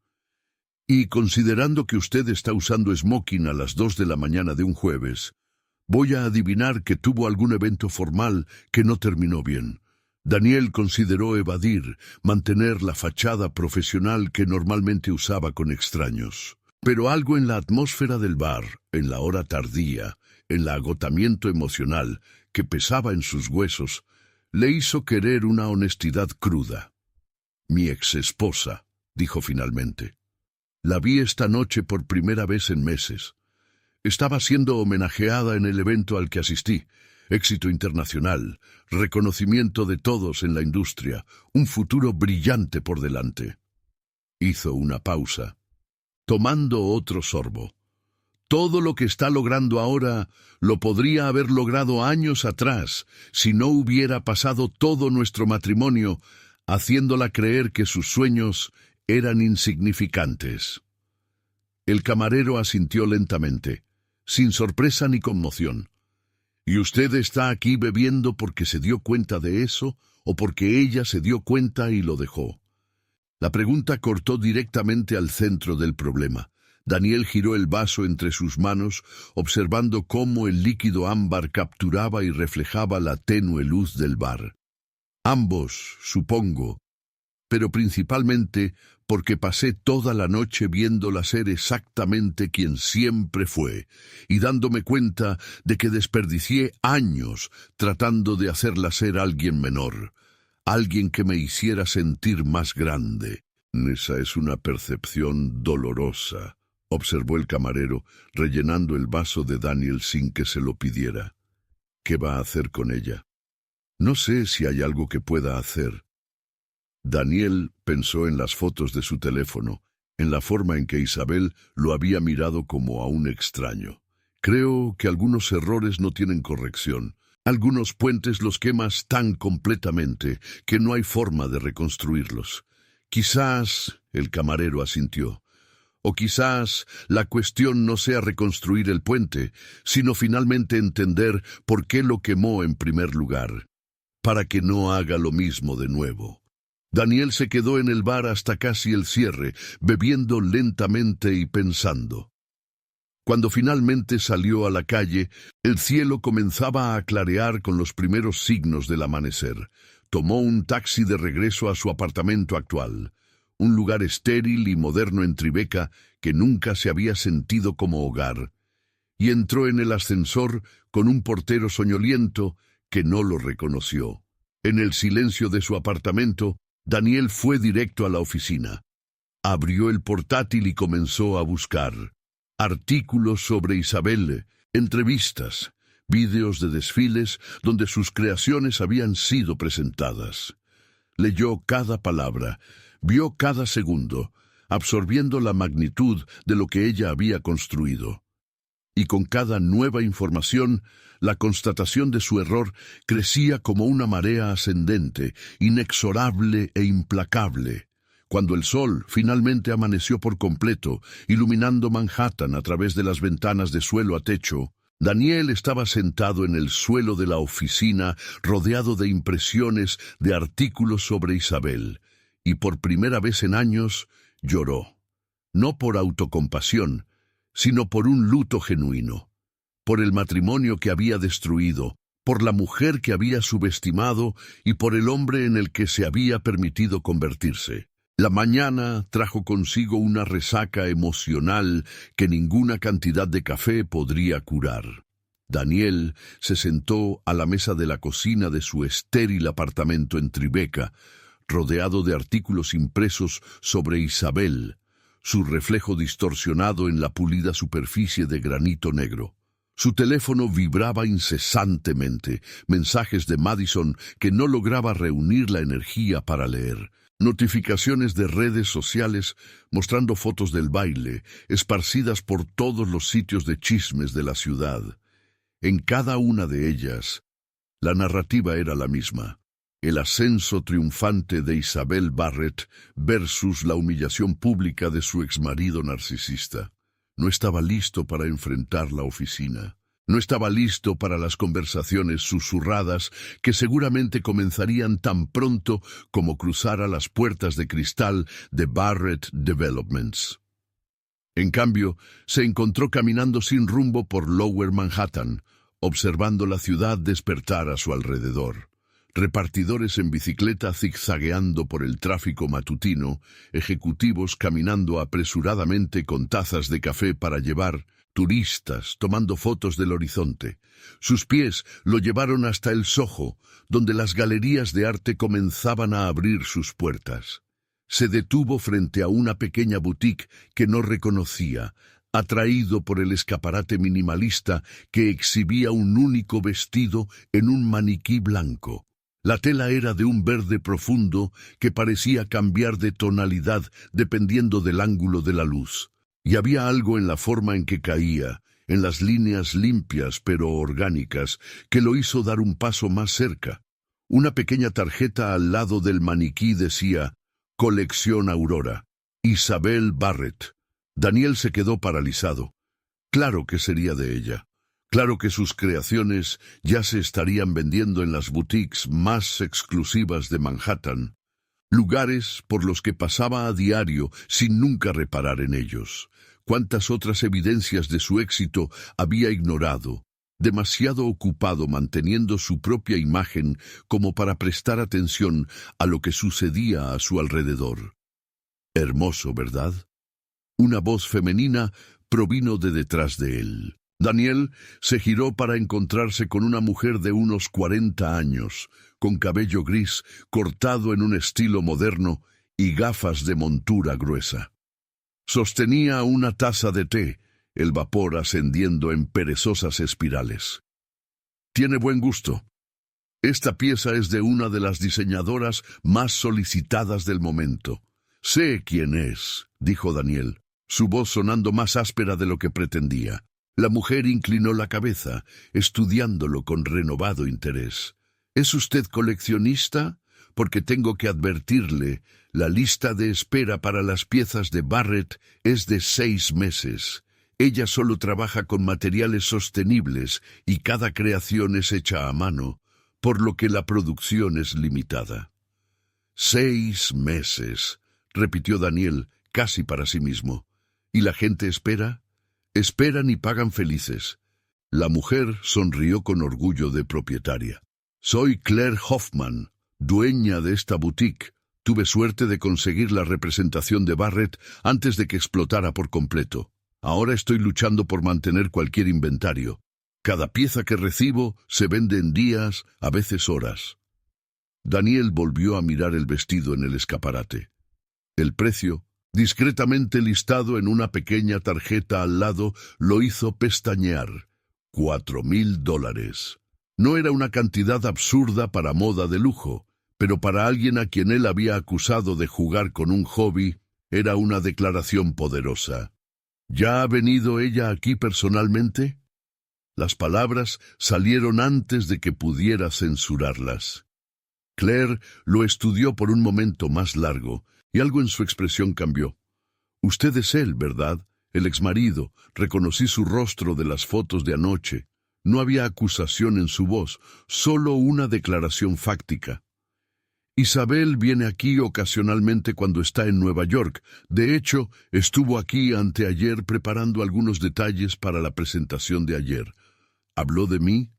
Y considerando que usted está usando smoking a las 2 de la mañana de un jueves, voy a adivinar que tuvo algún evento formal que no terminó bien. Daniel consideró evadir, mantener la fachada profesional que normalmente usaba con extraños. Pero algo en la atmósfera del bar, en la hora tardía, en el agotamiento emocional que pesaba en sus huesos, le hizo querer una honestidad cruda. «Mi exesposa», dijo finalmente. «La vi esta noche por primera vez en meses. Estaba siendo homenajeada en el evento al que asistí. Éxito internacional, reconocimiento de todos en la industria, un futuro brillante por delante». Hizo una pausa, tomando otro sorbo. «Todo lo que está logrando ahora lo podría haber logrado años atrás si no hubiera pasado todo nuestro matrimonio haciéndola creer que sus sueños eran insignificantes. El camarero asintió lentamente, sin sorpresa ni conmoción. ¿Y usted está aquí bebiendo porque se dio cuenta de eso o porque ella se dio cuenta y lo dejó? La pregunta cortó directamente al centro del problema. Daniel giró el vaso entre sus manos, observando cómo el líquido ámbar capturaba y reflejaba la tenue luz del bar. Ambos, supongo, pero principalmente porque pasé toda la noche viéndola ser exactamente quien siempre fue, y dándome cuenta de que desperdicié años tratando de hacerla ser alguien menor, alguien que me hiciera sentir más grande. Esa es una percepción dolorosa, observó el camarero, rellenando el vaso de Daniel sin que se lo pidiera. ¿Qué va a hacer con ella? No sé si hay algo que pueda hacer. Daniel pensó en las fotos de su teléfono, en la forma en que Isabel lo había mirado como a un extraño. Creo que algunos errores no tienen corrección. Algunos puentes los quemas tan completamente que no hay forma de reconstruirlos. Quizás, el camarero asintió, o quizás la cuestión no sea reconstruir el puente, sino finalmente entender por qué lo quemó en primer lugar, para que no haga lo mismo de nuevo. Daniel se quedó en el bar hasta casi el cierre, bebiendo lentamente y pensando. Cuando finalmente salió a la calle, el cielo comenzaba a clarear con los primeros signos del amanecer. Tomó un taxi de regreso a su apartamento actual, un lugar estéril y moderno en Tribeca que nunca se había sentido como hogar, y entró en el ascensor con un portero soñoliento que no lo reconoció. En el silencio de su apartamento, Daniel fue directo a la oficina. Abrió el portátil y comenzó a buscar artículos sobre Isabel, entrevistas, vídeos de desfiles donde sus creaciones habían sido presentadas. Leyó cada palabra, vio cada segundo, absorbiendo la magnitud de lo que ella había construido. Y con cada nueva información, la constatación de su error crecía como una marea ascendente, inexorable e implacable. Cuando el sol finalmente amaneció por completo, iluminando Manhattan a través de las ventanas de suelo a techo, Daniel estaba sentado en el suelo de la oficina, rodeado de impresiones de artículos sobre Isabel, y por primera vez en años lloró. No por autocompasión, sino por un luto genuino, por el matrimonio que había destruido, por la mujer que había subestimado y por el hombre en el que se había permitido convertirse. La mañana trajo consigo una resaca emocional que ninguna cantidad de café podría curar. Daniel se sentó a la mesa de la cocina de su estéril apartamento en Tribeca, rodeado de artículos impresos sobre Isabel, su reflejo distorsionado en la pulida superficie de granito negro. Su teléfono vibraba incesantemente, mensajes de Madison que no lograba reunir la energía para leer, notificaciones de redes sociales mostrando fotos del baile, esparcidas por todos los sitios de chismes de la ciudad. En cada una de ellas, la narrativa era la misma. El ascenso triunfante de Isabel Barrett versus la humillación pública de su exmarido narcisista. No estaba listo para enfrentar la oficina. No estaba listo para las conversaciones susurradas que seguramente comenzarían tan pronto como cruzara las puertas de cristal de Barrett Developments. En cambio, se encontró caminando sin rumbo por Lower Manhattan, observando la ciudad despertar a su alrededor. Repartidores en bicicleta zigzagueando por el tráfico matutino, ejecutivos caminando apresuradamente con tazas de café para llevar, turistas tomando fotos del horizonte. Sus pies lo llevaron hasta el Soho, donde las galerías de arte comenzaban a abrir sus puertas. Se detuvo frente a una pequeña boutique que no reconocía, atraído por el escaparate minimalista que exhibía un único vestido en un maniquí blanco. La tela era de un verde profundo que parecía cambiar de tonalidad dependiendo del ángulo de la luz. Y había algo en la forma en que caía, en las líneas limpias pero orgánicas, que lo hizo dar un paso más cerca. Una pequeña tarjeta al lado del maniquí decía «Colección Aurora». Isabel Barrett. Daniel se quedó paralizado. Claro que sería de ella. Claro que sus creaciones ya se estarían vendiendo en las boutiques más exclusivas de Manhattan, lugares por los que pasaba a diario sin nunca reparar en ellos. Cuántas otras evidencias de su éxito había ignorado, demasiado ocupado manteniendo su propia imagen como para prestar atención a lo que sucedía a su alrededor. Hermoso, ¿verdad? Una voz femenina provino de detrás de él. Daniel se giró para encontrarse con una mujer de unos 40 años, con cabello gris, cortado en un estilo moderno y gafas de montura gruesa. Sostenía una taza de té, el vapor ascendiendo en perezosas espirales. Tiene buen gusto. Esta pieza es de una de las diseñadoras más solicitadas del momento. Sé quién es, dijo Daniel, su voz sonando más áspera de lo que pretendía. La mujer inclinó la cabeza, estudiándolo con renovado interés. ¿Es usted coleccionista? Porque tengo que advertirle, la lista de espera para las piezas de Barrett es de 6 meses. Ella solo trabaja con materiales sostenibles y cada creación es hecha a mano, por lo que la producción es limitada. 6 meses, repitió Daniel, casi para sí mismo. ¿Y la gente espera? Esperan y pagan felices. La mujer sonrió con orgullo de propietaria. Soy Claire Hoffman, dueña de esta boutique. Tuve suerte de conseguir la representación de Barrett antes de que explotara por completo. Ahora estoy luchando por mantener cualquier inventario. Cada pieza que recibo se vende en días, a veces horas. Daniel volvió a mirar el vestido en el escaparate. El precio, discretamente listado en una pequeña tarjeta al lado, lo hizo pestañear. $4,000. No era una cantidad absurda para moda de lujo, pero para alguien a quien él había acusado de jugar con un hobby, era una declaración poderosa. ¿Ya ha venido ella aquí personalmente? Las palabras salieron antes de que pudiera censurarlas. Claire lo estudió por un momento más largo, y algo en su expresión cambió. Usted es él, ¿verdad? El exmarido. Reconocí su rostro de las fotos de anoche. No había acusación en su voz, solo una declaración fáctica. Isabel viene aquí ocasionalmente cuando está en Nueva York. De hecho, estuvo aquí anteayer preparando algunos detalles para la presentación de ayer. ¿Habló de mí?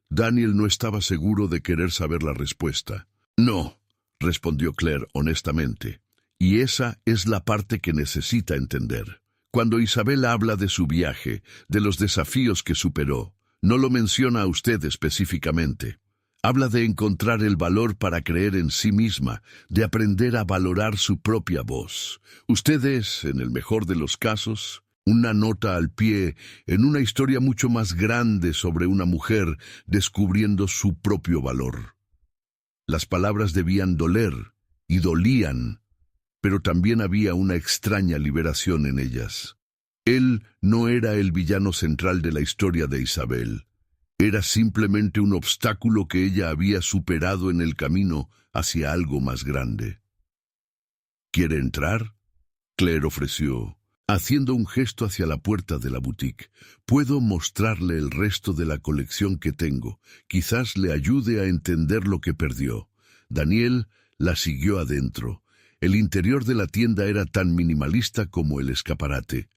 Daniel no estaba seguro de querer saber la respuesta. No, respondió Claire honestamente. Y esa es la parte que necesita entender. Cuando Isabel habla de su viaje, de los desafíos que superó, no lo menciona a usted específicamente. Habla de encontrar el valor para creer en sí misma, de aprender a valorar su propia voz. Usted es, en el mejor de los casos, una nota al pie en una historia mucho más grande sobre una mujer descubriendo su propio valor. Las palabras debían doler, y dolían, pero también había una extraña liberación en ellas. Él no era el villano central de la historia de Isabel. Era simplemente un obstáculo que ella había superado en el camino hacia algo más grande. ¿Quiere entrar? Claire ofreció, haciendo un gesto hacia la puerta de la boutique. Puedo mostrarle el resto de la colección que tengo. Quizás le ayude a entender lo que perdió. Daniel la siguió adentro. El interior de la tienda era tan minimalista como el escaparate.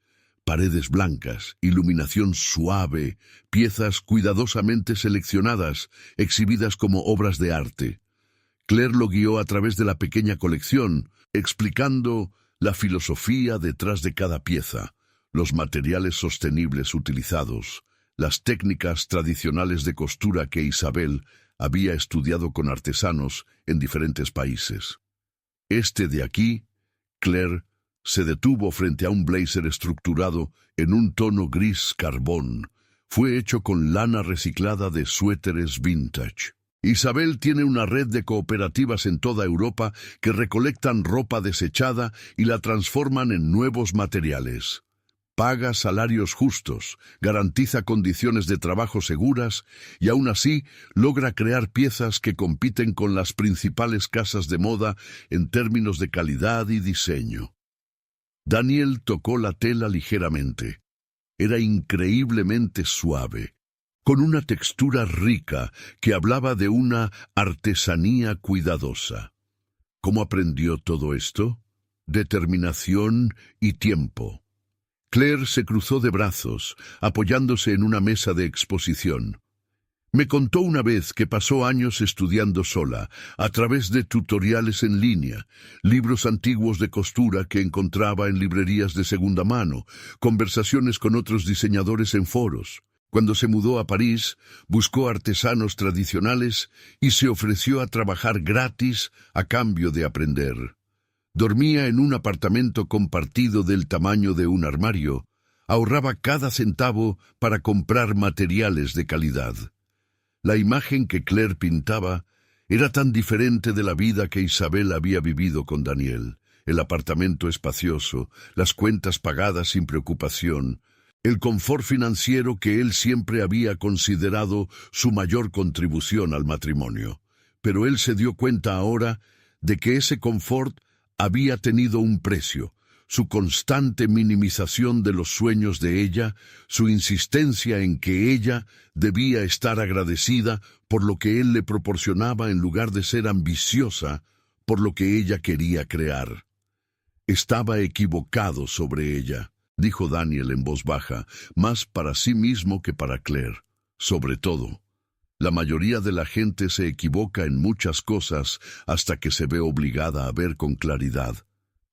Paredes blancas, iluminación suave, piezas cuidadosamente seleccionadas, exhibidas como obras de arte. Claire lo guió a través de la pequeña colección, explicando la filosofía detrás de cada pieza, los materiales sostenibles utilizados, las técnicas tradicionales de costura que Isabel había estudiado con artesanos en diferentes países. Este de aquí, Claire, se detuvo frente a un blazer estructurado en un tono gris carbón. Fue hecho con lana reciclada de suéteres vintage. Isabel tiene una red de cooperativas en toda Europa que recolectan ropa desechada y la transforman en nuevos materiales. Paga salarios justos, garantiza condiciones de trabajo seguras y aún así logra crear piezas que compiten con las principales casas de moda en términos de calidad y diseño. Daniel tocó la tela ligeramente. Era increíblemente suave, con una textura rica que hablaba de una artesanía cuidadosa. ¿Cómo aprendió todo esto? Determinación y tiempo. Claire se cruzó de brazos, apoyándose en una mesa de exposición. Me contó una vez que pasó años estudiando sola, a través de tutoriales en línea, libros antiguos de costura que encontraba en librerías de segunda mano, conversaciones con otros diseñadores en foros. Cuando se mudó a París, buscó artesanos tradicionales y se ofreció a trabajar gratis a cambio de aprender. Dormía en un apartamento compartido del tamaño de un armario, ahorraba cada centavo para comprar materiales de calidad. La imagen que Claire pintaba era tan diferente de la vida que Isabel había vivido con Daniel. El apartamento espacioso, las cuentas pagadas sin preocupación, el confort financiero que él siempre había considerado su mayor contribución al matrimonio. Pero él se dio cuenta ahora de que ese confort había tenido un precio. Su constante minimización de los sueños de ella, su insistencia en que ella debía estar agradecida por lo que él le proporcionaba en lugar de ser ambiciosa por lo que ella quería crear. Estaba equivocado sobre ella, dijo Daniel en voz baja, más para sí mismo que para Claire. Sobre todo, la mayoría de la gente se equivoca en muchas cosas hasta que se ve obligada a ver con claridad.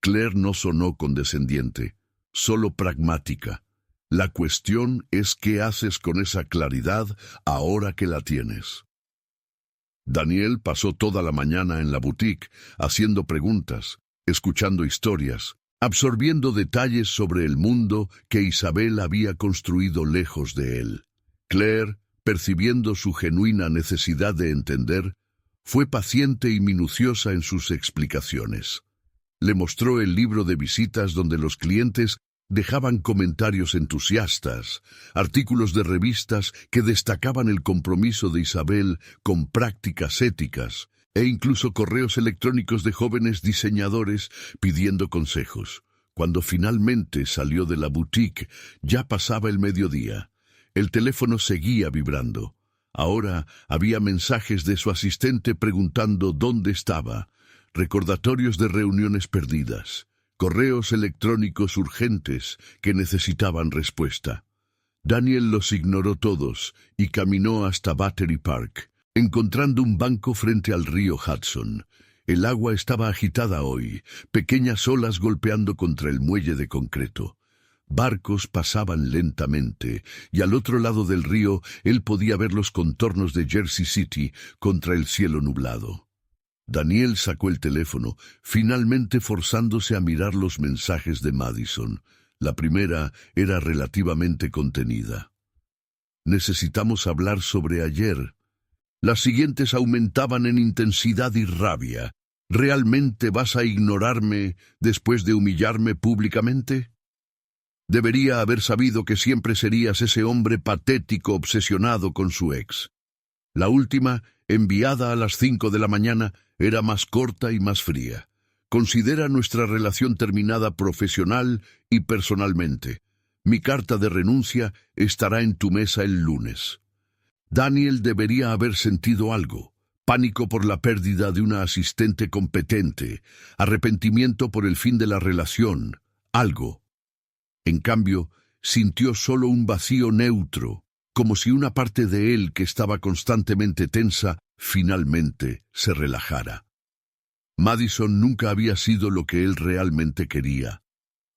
Claire no sonó condescendiente, solo pragmática. La cuestión es qué haces con esa claridad ahora que la tienes. Daniel pasó toda la mañana en la boutique, haciendo preguntas, escuchando historias, absorbiendo detalles sobre el mundo que Isabel había construido lejos de él. Claire, percibiendo su genuina necesidad de entender, fue paciente y minuciosa en sus explicaciones. Le mostró el libro de visitas donde los clientes dejaban comentarios entusiastas, artículos de revistas que destacaban el compromiso de Isabel con prácticas éticas, e incluso correos electrónicos de jóvenes diseñadores pidiendo consejos. Cuando finalmente salió de la boutique, ya pasaba el mediodía. El teléfono seguía vibrando. Ahora había mensajes de su asistente preguntando dónde estaba, recordatorios de reuniones perdidas, correos electrónicos urgentes que necesitaban respuesta. Daniel los ignoró todos y caminó hasta Battery Park, encontrando un banco frente al río Hudson. El agua estaba agitada hoy, pequeñas olas golpeando contra el muelle de concreto. Barcos pasaban lentamente, y al otro lado del río él podía ver los contornos de Jersey City contra el cielo nublado. Daniel sacó el teléfono, finalmente forzándose a mirar los mensajes de Madison. La primera era relativamente contenida. Necesitamos hablar sobre ayer. Las siguientes aumentaban en intensidad y rabia. ¿Realmente vas a ignorarme después de humillarme públicamente? Debería haber sabido que siempre serías ese hombre patético obsesionado con su ex. La última, enviada a las 5 de la mañana, era más corta y más fría. Considera nuestra relación terminada profesional y personalmente. Mi carta de renuncia estará en tu mesa el lunes. Daniel debería haber sentido algo. Pánico por la pérdida de una asistente competente, arrepentimiento por el fin de la relación, algo. En cambio, sintió solo un vacío neutro, como si una parte de él que estaba constantemente tensa, finalmente se relajara. Madison nunca había sido lo que él realmente quería.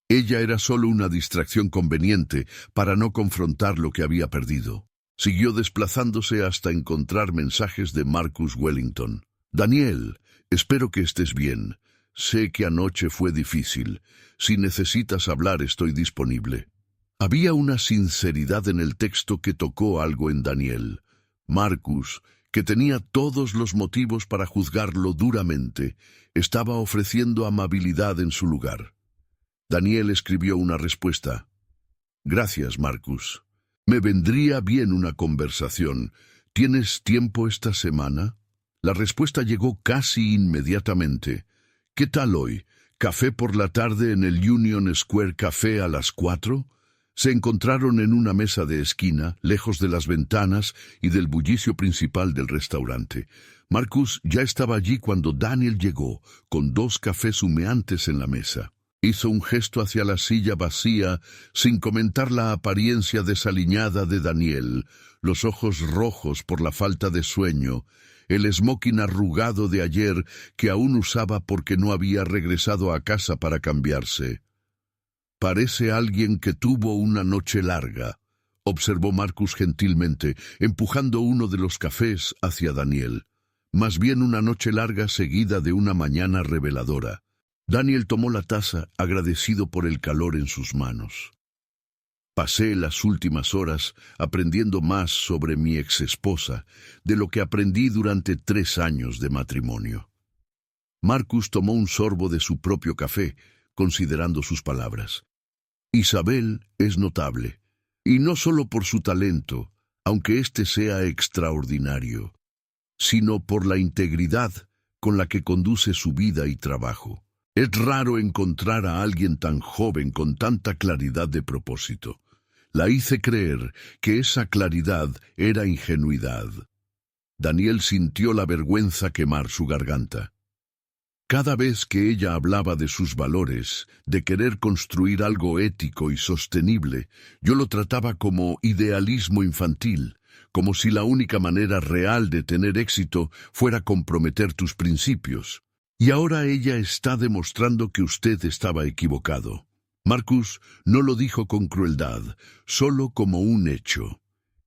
Ella era solo una distracción conveniente para no confrontar lo que había perdido. Siguió desplazándose hasta encontrar mensajes de Marcus Wellington. Daniel, espero que estés bien. Sé que anoche fue difícil. Si necesitas hablar, estoy disponible. Había una sinceridad en el texto que tocó algo en Daniel. Marcus, que tenía todos los motivos para juzgarlo duramente, estaba ofreciendo amabilidad en su lugar. Daniel escribió una respuesta. Gracias, Marcus. Me vendría bien una conversación. ¿Tienes tiempo esta semana? La respuesta llegó casi inmediatamente. ¿Qué tal hoy? Café por la tarde en el Union Square Café a las 4. Se encontraron en una mesa de esquina, lejos de las ventanas y del bullicio principal del restaurante. Marcus ya estaba allí cuando Daniel llegó, con 2 cafés humeantes en la mesa. Hizo un gesto hacia la silla vacía, sin comentar la apariencia desaliñada de Daniel, los ojos rojos por la falta de sueño, el smoking arrugado de ayer que aún usaba porque no había regresado a casa para cambiarse. «Parece alguien que tuvo una noche larga», observó Marcus gentilmente, empujando uno de los cafés hacia Daniel. «Más bien una noche larga seguida de una mañana reveladora». Daniel tomó la taza, agradecido por el calor en sus manos. «Pasé las últimas horas aprendiendo más sobre mi exesposa de lo que aprendí durante 3 años de matrimonio». Marcus tomó un sorbo de su propio café, considerando sus palabras. «Isabel es notable, y no solo por su talento, aunque éste sea extraordinario, sino por la integridad con la que conduce su vida y trabajo. Es raro encontrar a alguien tan joven con tanta claridad de propósito. La hice creer que esa claridad era ingenuidad». Daniel sintió la vergüenza quemar su garganta. Cada vez que ella hablaba de sus valores, de querer construir algo ético y sostenible, yo lo trataba como idealismo infantil, como si la única manera real de tener éxito fuera comprometer tus principios. Y ahora ella está demostrando que usted estaba equivocado. Marcus no lo dijo con crueldad, solo como un hecho.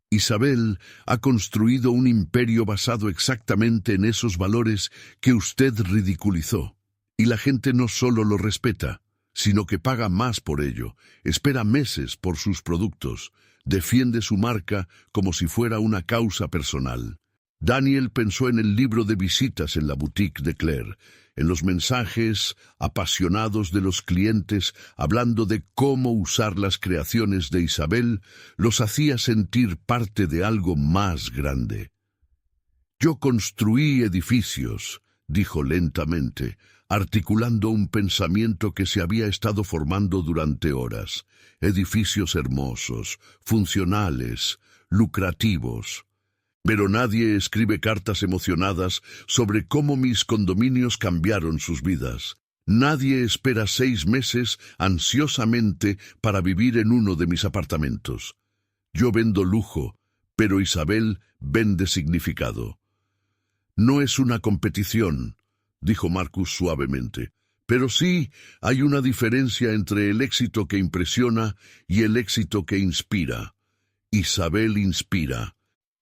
Isabel ha construido un imperio basado exactamente en esos valores que usted ridiculizó. Y la gente no solo lo respeta, sino que paga más por ello, espera meses por sus productos, defiende su marca como si fuera una causa personal. Daniel pensó en el libro de visitas en la boutique de Claire, en los mensajes apasionados de los clientes hablando de cómo usar las creaciones de Isabel los hacía sentir parte de algo más grande. «Yo construí edificios», dijo lentamente, articulando un pensamiento que se había estado formando durante horas. «Edificios hermosos, funcionales, lucrativos. Pero nadie escribe cartas emocionadas sobre cómo mis condominios cambiaron sus vidas. Nadie espera 6 meses ansiosamente para vivir en uno de mis apartamentos. Yo vendo lujo, pero Isabel vende significado». «No es una competición», dijo Marcus suavemente, «pero sí hay una diferencia entre el éxito que impresiona y el éxito que inspira. Isabel inspira».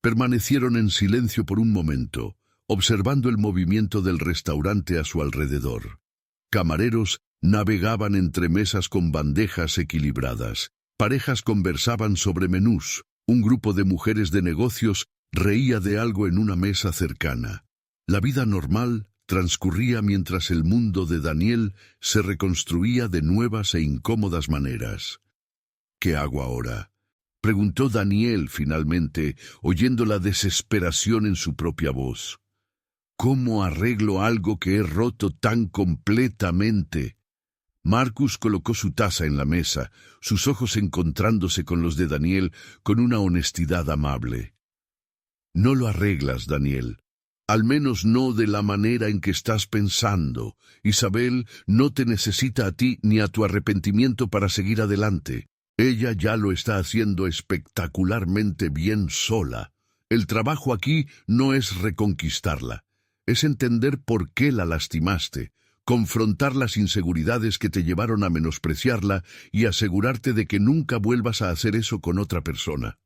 Permanecieron en silencio por un momento, observando el movimiento del restaurante a su alrededor. Camareros navegaban entre mesas con bandejas equilibradas. Parejas conversaban sobre menús. Un grupo de mujeres de negocios reía de algo en una mesa cercana. La vida normal transcurría mientras el mundo de Daniel se reconstruía de nuevas e incómodas maneras. «¿Qué hago ahora?», preguntó Daniel finalmente, oyendo la desesperación en su propia voz. «¿Cómo arreglo algo que he roto tan completamente?». Marcus colocó su taza en la mesa, sus ojos encontrándose con los de Daniel con una honestidad amable. «No lo arreglas, Daniel. Al menos no de la manera en que estás pensando. Isabel no te necesita a ti ni a tu arrepentimiento para seguir adelante. Ella ya lo está haciendo espectacularmente bien sola. El trabajo aquí no es reconquistarla, es entender por qué la lastimaste, confrontar las inseguridades que te llevaron a menospreciarla y asegurarte de que nunca vuelvas a hacer eso con otra persona».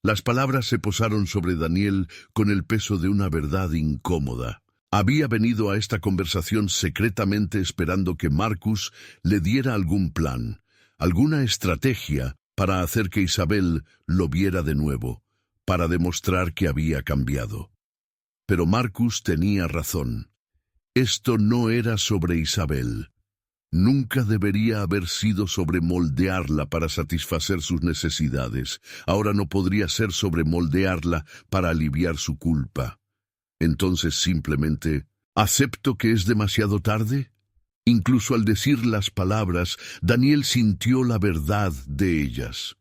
Las palabras se posaron sobre Daniel con el peso de una verdad incómoda. Había venido a esta conversación secretamente esperando que Marcus le diera algún plan, alguna estrategia para hacer que Isabel lo viera de nuevo, para demostrar que había cambiado. Pero Marcus tenía razón. Esto no era sobre Isabel. Nunca debería haber sido sobre moldearla para satisfacer sus necesidades. Ahora no podría ser sobre moldearla para aliviar su culpa. Entonces simplemente, ¿acepto que es demasiado tarde? Incluso al decir las palabras, Daniel sintió la verdad de ellas.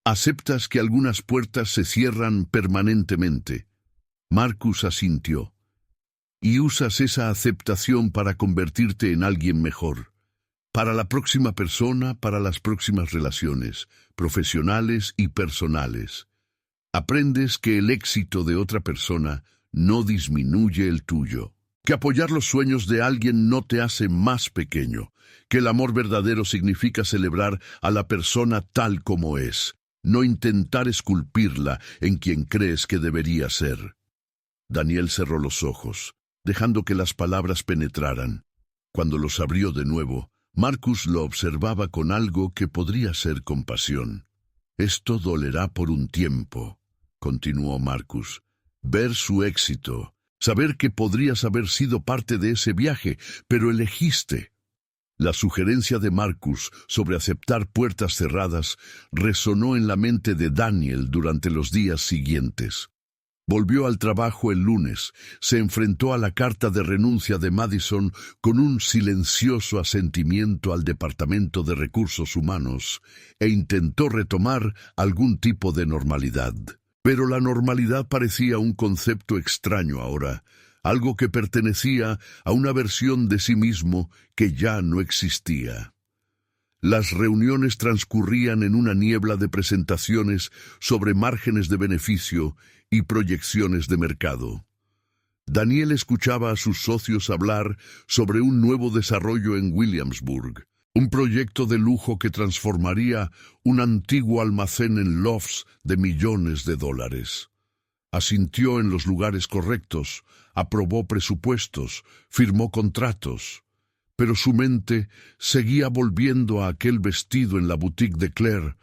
¿Aceptas que algunas puertas se cierran permanentemente? Marcus asintió. Y usas esa aceptación para convertirte en alguien mejor. Para la próxima persona, para las próximas relaciones, profesionales y personales. Aprendes que el éxito de otra persona no disminuye el tuyo. Que apoyar los sueños de alguien no te hace más pequeño. Que el amor verdadero significa celebrar a la persona tal como es. No intentar esculpirla en quien crees que debería ser. Daniel cerró los ojos, dejando que las palabras penetraran. Cuando los abrió de nuevo, Marcus lo observaba con algo que podría ser compasión. «Esto dolerá por un tiempo», continuó Marcus. «Ver su éxito, saber que podrías haber sido parte de ese viaje, pero elegiste». La sugerencia de Marcus sobre aceptar puertas cerradas resonó en la mente de Daniel durante los días siguientes. Volvió al trabajo el lunes, se enfrentó a la carta de renuncia de Madison con un silencioso asentimiento al Departamento de Recursos Humanos e intentó retomar algún tipo de normalidad. Pero la normalidad parecía un concepto extraño ahora, algo que pertenecía a una versión de sí mismo que ya no existía. Las reuniones transcurrían en una niebla de presentaciones sobre márgenes de beneficio y proyecciones de mercado. Daniel escuchaba a sus socios hablar sobre un nuevo desarrollo en Williamsburg, un proyecto de lujo que transformaría un antiguo almacén en lofts de millones de dólares. Asintió en los lugares correctos, aprobó presupuestos, firmó contratos. Pero su mente seguía volviendo a aquel vestido en la boutique de Claire,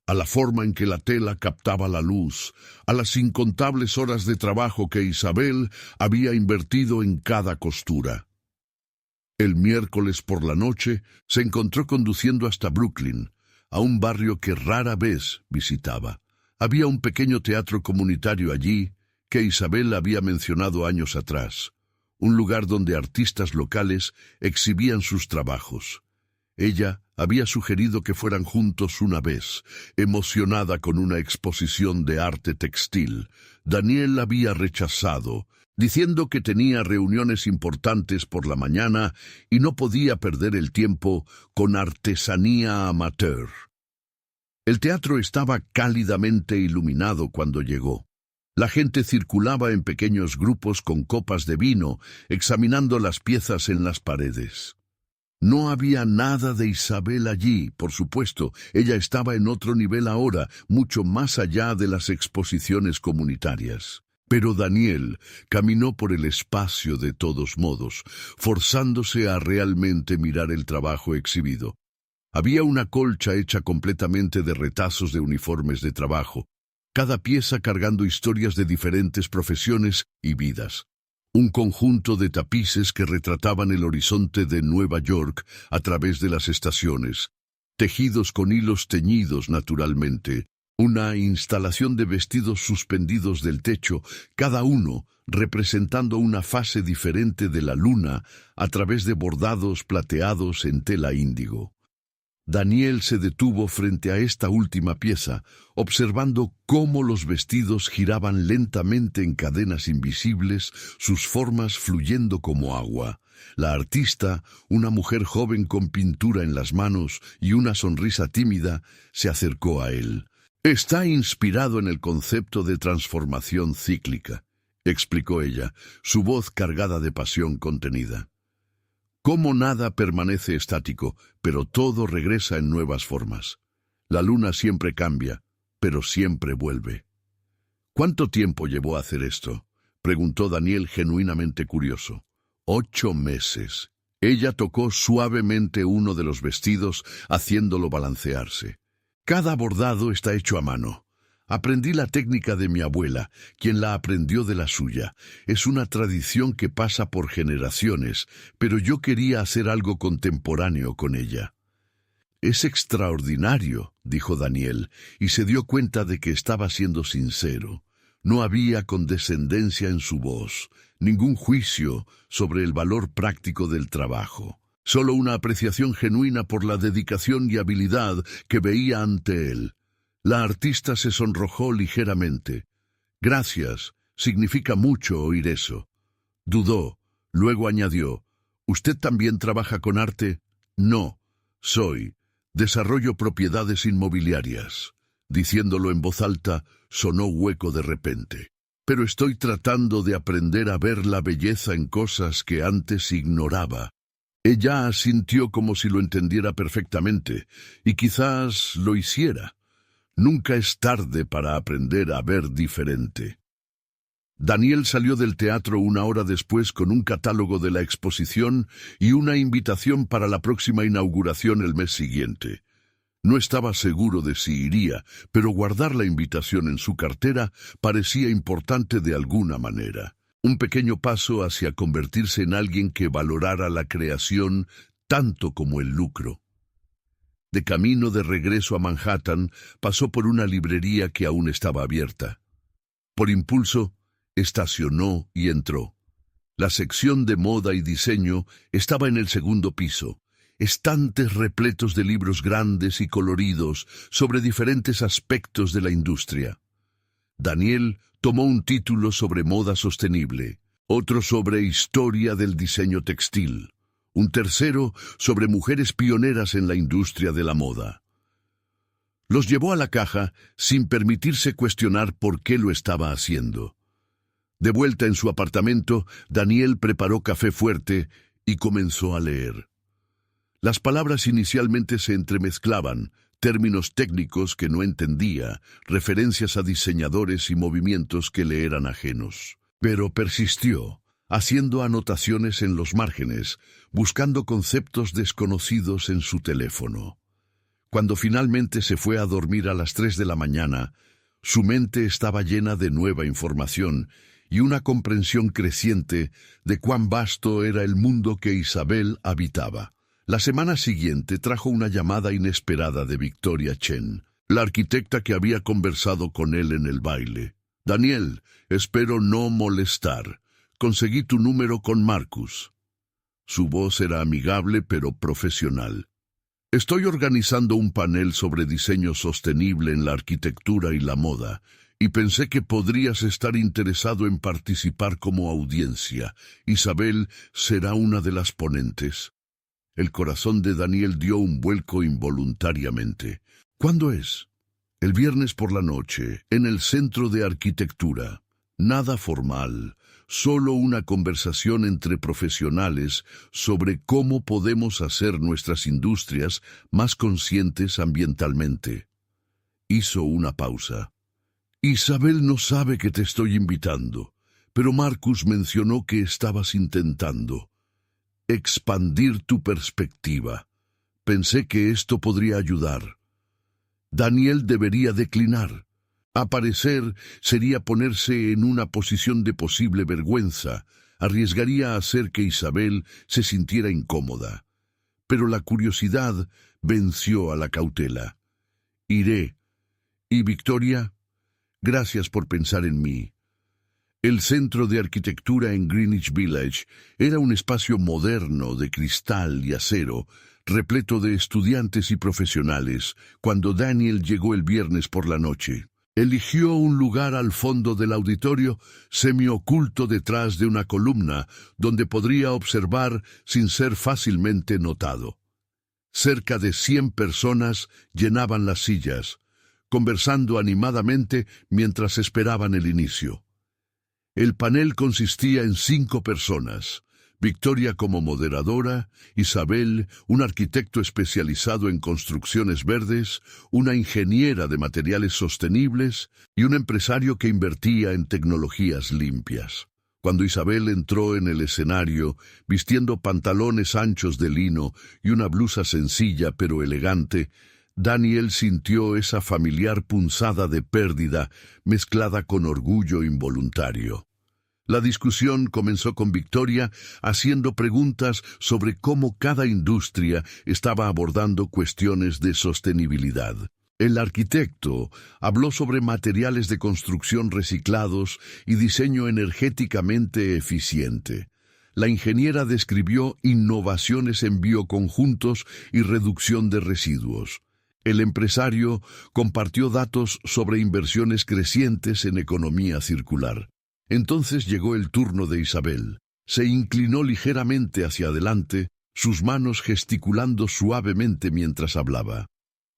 a la forma en que la tela captaba la luz, a las incontables horas de trabajo que Isabel había invertido en cada costura. El miércoles por la noche se encontró conduciendo hasta Brooklyn, a un barrio que rara vez visitaba. Había un pequeño teatro comunitario allí que Isabel había mencionado años atrás, un lugar donde artistas locales exhibían sus trabajos. Ella había sugerido que fueran juntos una vez, emocionada con una exposición de arte textil. Daniel había rechazado, diciendo que tenía reuniones importantes por la mañana y no podía perder el tiempo con artesanía amateur. El teatro estaba cálidamente iluminado cuando llegó. La gente circulaba en pequeños grupos con copas de vino, examinando las piezas en las paredes. No había nada de Isabel allí, por supuesto. Ella estaba en otro nivel ahora, mucho más allá de las exposiciones comunitarias. Pero Daniel caminó por el espacio de todos modos, forzándose a realmente mirar el trabajo exhibido. Había una colcha hecha completamente de retazos de uniformes de trabajo, cada pieza cargando historias de diferentes profesiones y vidas. Un conjunto de tapices que retrataban el horizonte de Nueva York a través de las estaciones, tejidos con hilos teñidos naturalmente, una instalación de vestidos suspendidos del techo, cada uno representando una fase diferente de la luna a través de bordados plateados en tela índigo. Daniel se detuvo frente a esta última pieza, observando cómo los vestidos giraban lentamente en cadenas invisibles, sus formas fluyendo como agua. La artista, una mujer joven con pintura en las manos y una sonrisa tímida, se acercó a él. «Está inspirado en el concepto de transformación cíclica», explicó ella, su voz cargada de pasión contenida. Cómo nada permanece estático, pero todo regresa en nuevas formas. La luna siempre cambia, pero siempre vuelve. ¿Cuánto tiempo llevó a hacer esto?, preguntó Daniel genuinamente curioso. 8 meses. Ella tocó suavemente uno de los vestidos, haciéndolo balancearse. Cada bordado está hecho a mano. Aprendí la técnica de mi abuela, quien la aprendió de la suya. Es una tradición que pasa por generaciones, pero yo quería hacer algo contemporáneo con ella. «Es extraordinario», dijo Daniel, y se dio cuenta de que estaba siendo sincero. No había condescendencia en su voz, ningún juicio sobre el valor práctico del trabajo. solo una apreciación genuina por la dedicación y habilidad que veía ante él. La artista se sonrojó ligeramente. Gracias, significa mucho oír eso. Dudó, luego añadió, ¿usted también trabaja con arte? No, desarrollo propiedades inmobiliarias. Diciéndolo en voz alta, sonó hueco de repente. Pero estoy tratando de aprender a ver la belleza en cosas que antes ignoraba. Ella asintió como si lo entendiera perfectamente, y quizás lo hiciera. Nunca es tarde para aprender a ver diferente. Daniel salió del teatro una hora después con un catálogo de la exposición y una invitación para la próxima inauguración el mes siguiente. No estaba seguro de si iría, pero guardar la invitación en su cartera parecía importante de alguna manera. Un pequeño paso hacia convertirse en alguien que valorara la creación tanto como el lucro. De camino de regreso a Manhattan, pasó por una librería que aún estaba abierta. Por impulso, estacionó y entró. La sección de moda y diseño estaba en el segundo piso. Estantes repletos de libros grandes y coloridos sobre diferentes aspectos de la industria. Daniel tomó un título sobre moda sostenible, otro sobre historia del diseño textil, un tercero sobre mujeres pioneras en la industria de la moda. Los llevó a la caja sin permitirse cuestionar por qué lo estaba haciendo. De vuelta en su apartamento, Daniel preparó café fuerte y comenzó a leer. Las palabras inicialmente se entremezclaban, términos técnicos que no entendía, referencias a diseñadores y movimientos que le eran ajenos. Pero persistió, haciendo anotaciones en los márgenes, buscando conceptos desconocidos en su teléfono. Cuando finalmente se fue a dormir a las 3 de la mañana, su mente estaba llena de nueva información y una comprensión creciente de cuán vasto era el mundo que Isabel habitaba. La semana siguiente trajo una llamada inesperada de Victoria Chen, la arquitecta que había conversado con él en el baile. «Daniel, espero no molestar. Conseguí tu número con Marcus». Su voz era amigable pero profesional. «Estoy organizando un panel sobre diseño sostenible en la arquitectura y la moda, y pensé que podrías estar interesado en participar como audiencia. Isabel será una de las ponentes». El corazón de Daniel dio un vuelco involuntariamente. «¿Cuándo es?» «El viernes por la noche, en el Centro de Arquitectura. Nada formal, solo una conversación entre profesionales sobre cómo podemos hacer nuestras industrias más conscientes ambientalmente». Hizo una pausa. «Isabel no sabe que te estoy invitando, pero Marcus mencionó que estabas intentando expandir tu perspectiva. Pensé que esto podría ayudar». Daniel debería declinar. Aparecer sería ponerse en una posición de posible vergüenza, arriesgaría a hacer que Isabel se sintiera incómoda. Pero la curiosidad venció a la cautela. «Iré. ¿Y Victoria? Gracias por pensar en mí». El Centro de Arquitectura en Greenwich Village era un espacio moderno de cristal y acero, repleto de estudiantes y profesionales, cuando Daniel llegó el viernes por la noche. Eligió un lugar al fondo del auditorio, semioculto detrás de una columna, donde podría observar sin ser fácilmente notado. Cerca de 100 personas llenaban las sillas, conversando animadamente mientras esperaban el inicio. El panel consistía en 5 personas: Victoria como moderadora, Isabel, un arquitecto especializado en construcciones verdes, una ingeniera de materiales sostenibles y un empresario que invertía en tecnologías limpias. Cuando Isabel entró en el escenario, vistiendo pantalones anchos de lino y una blusa sencilla pero elegante, Daniel sintió esa familiar punzada de pérdida mezclada con orgullo involuntario. La discusión comenzó con Victoria haciendo preguntas sobre cómo cada industria estaba abordando cuestiones de sostenibilidad. El arquitecto habló sobre materiales de construcción reciclados y diseño energéticamente eficiente. la ingeniera describió innovaciones en bioconjuntos y reducción de residuos. El empresario compartió datos sobre inversiones crecientes en economía circular. Entonces llegó el turno de Isabel. Se inclinó ligeramente hacia adelante, sus manos gesticulando suavemente mientras hablaba.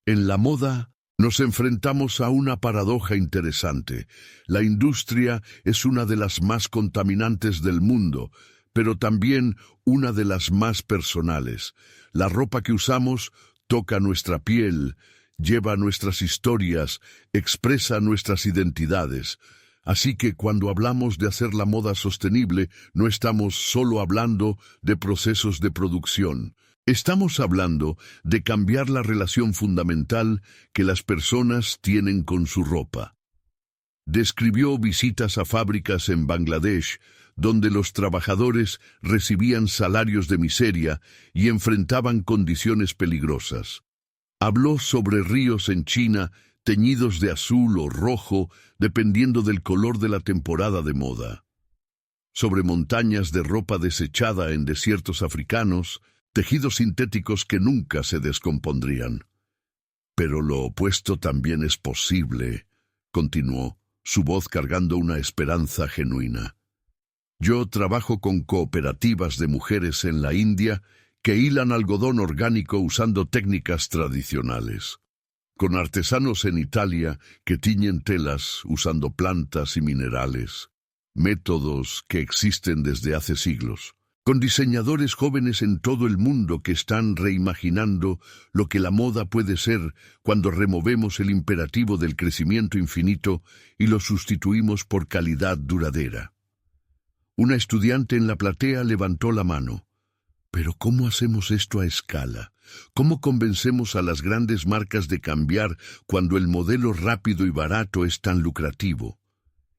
En la moda, nos enfrentamos a una paradoja interesante. La industria es una de las más contaminantes del mundo, pero también una de las más personales. La ropa que usamos toca nuestra piel, lleva nuestras historias, expresa nuestras identidades. Así que cuando hablamos de hacer la moda sostenible, no estamos solo hablando de procesos de producción. Estamos hablando de cambiar la relación fundamental que las personas tienen con su ropa. Describió visitas a fábricas en Bangladesh, donde los trabajadores recibían salarios de miseria y enfrentaban condiciones peligrosas. Habló sobre ríos en China, teñidos de azul o rojo, dependiendo del color de la temporada de moda. Sobre montañas de ropa desechada en desiertos africanos, tejidos sintéticos que nunca se descompondrían. Pero lo opuesto también es posible, continuó, su voz cargando una esperanza genuina. Yo trabajo con cooperativas de mujeres en la India que hilan algodón orgánico usando técnicas tradicionales, con artesanos en Italia que tiñen telas usando plantas y minerales, métodos que existen desde hace siglos, con diseñadores jóvenes en todo el mundo que están reimaginando lo que la moda puede ser cuando removemos el imperativo del crecimiento infinito y lo sustituimos por calidad duradera. Una estudiante en la platea levantó la mano. Pero ¿cómo hacemos esto a escala? ¿Cómo convencemos a las grandes marcas de cambiar cuando el modelo rápido y barato es tan lucrativo?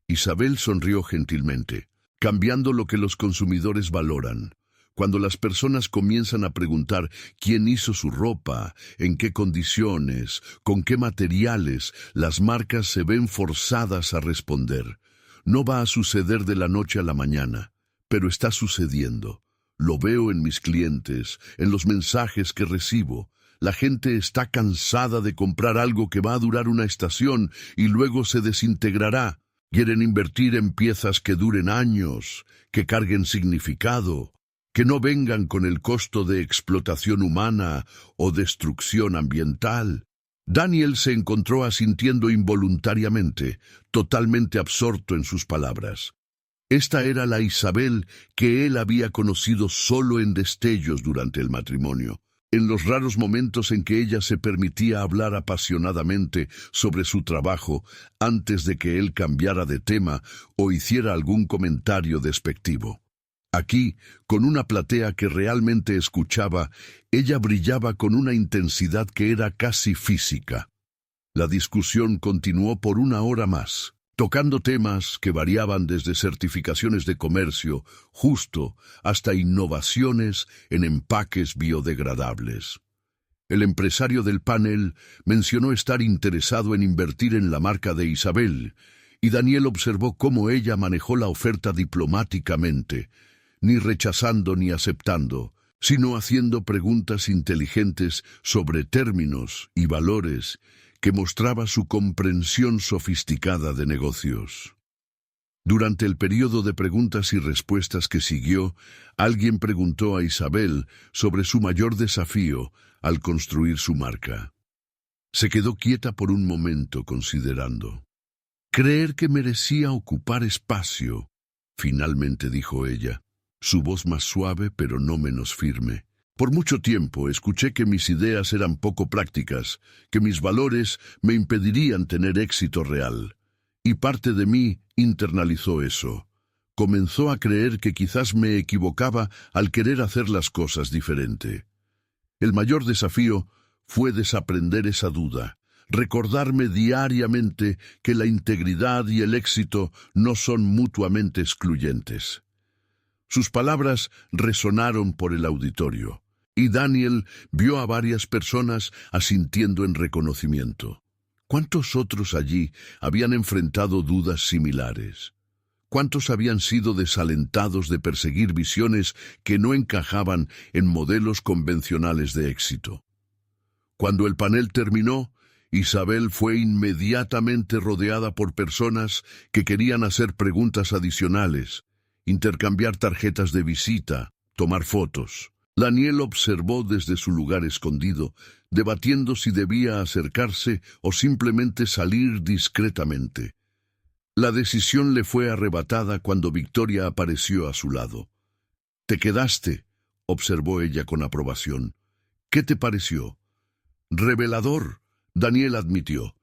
Isabel sonrió gentilmente, cambiando lo que los consumidores valoran. Cuando las personas comienzan a preguntar quién hizo su ropa, en qué condiciones, con qué materiales, las marcas se ven forzadas a responder. No va a suceder de la noche a la mañana, pero está sucediendo. Lo veo en mis clientes, en los mensajes que recibo. La gente está cansada de comprar algo que va a durar una estación y luego se desintegrará. Quieren invertir en piezas que duren años, que carguen significado, que no vengan con el costo de explotación humana o destrucción ambiental. Daniel se encontró asintiendo involuntariamente, totalmente absorto en sus palabras. Esta era la Isabel que él había conocido solo en destellos durante el matrimonio, en los raros momentos en que ella se permitía hablar apasionadamente sobre su trabajo antes de que él cambiara de tema o hiciera algún comentario despectivo. Aquí, con una platea que realmente escuchaba, ella brillaba con una intensidad que era casi física. La discusión continuó por 1 hora más, tocando temas que variaban desde certificaciones de comercio justo hasta innovaciones en empaques biodegradables. El empresario del panel mencionó estar interesado en invertir en la marca de Isabel, y Daniel observó cómo ella manejó la oferta diplomáticamente, ni rechazando ni aceptando, sino haciendo preguntas inteligentes sobre términos y valores que mostraba su comprensión sofisticada de negocios. Durante el periodo de preguntas y respuestas que siguió, alguien preguntó a Isabel sobre su mayor desafío al construir su marca. Se quedó quieta por un momento considerando. Creer que merecía ocupar espacio, finalmente dijo ella, su voz más suave pero no menos firme. Por mucho tiempo escuché que mis ideas eran poco prácticas, que mis valores me impedirían tener éxito real. Y parte de mí internalizó eso. Comenzó a creer que quizás me equivocaba al querer hacer las cosas diferente. El mayor desafío fue desaprender esa duda, recordarme diariamente que la integridad y el éxito no son mutuamente excluyentes. Sus palabras resonaron por el auditorio, y Daniel vio a varias personas asintiendo en reconocimiento. ¿Cuántos otros allí habían enfrentado dudas similares? ¿Cuántos habían sido desalentados de perseguir visiones que no encajaban en modelos convencionales de éxito? Cuando el panel terminó, Isabel fue inmediatamente rodeada por personas que querían hacer preguntas adicionales, intercambiar tarjetas de visita, tomar fotos. Daniel observó desde su lugar escondido, debatiendo si debía acercarse o simplemente salir discretamente. La decisión le fue arrebatada cuando Victoria apareció a su lado. «Te quedaste», observó ella con aprobación. «¿Qué te pareció?» «Revelador», Daniel admitió.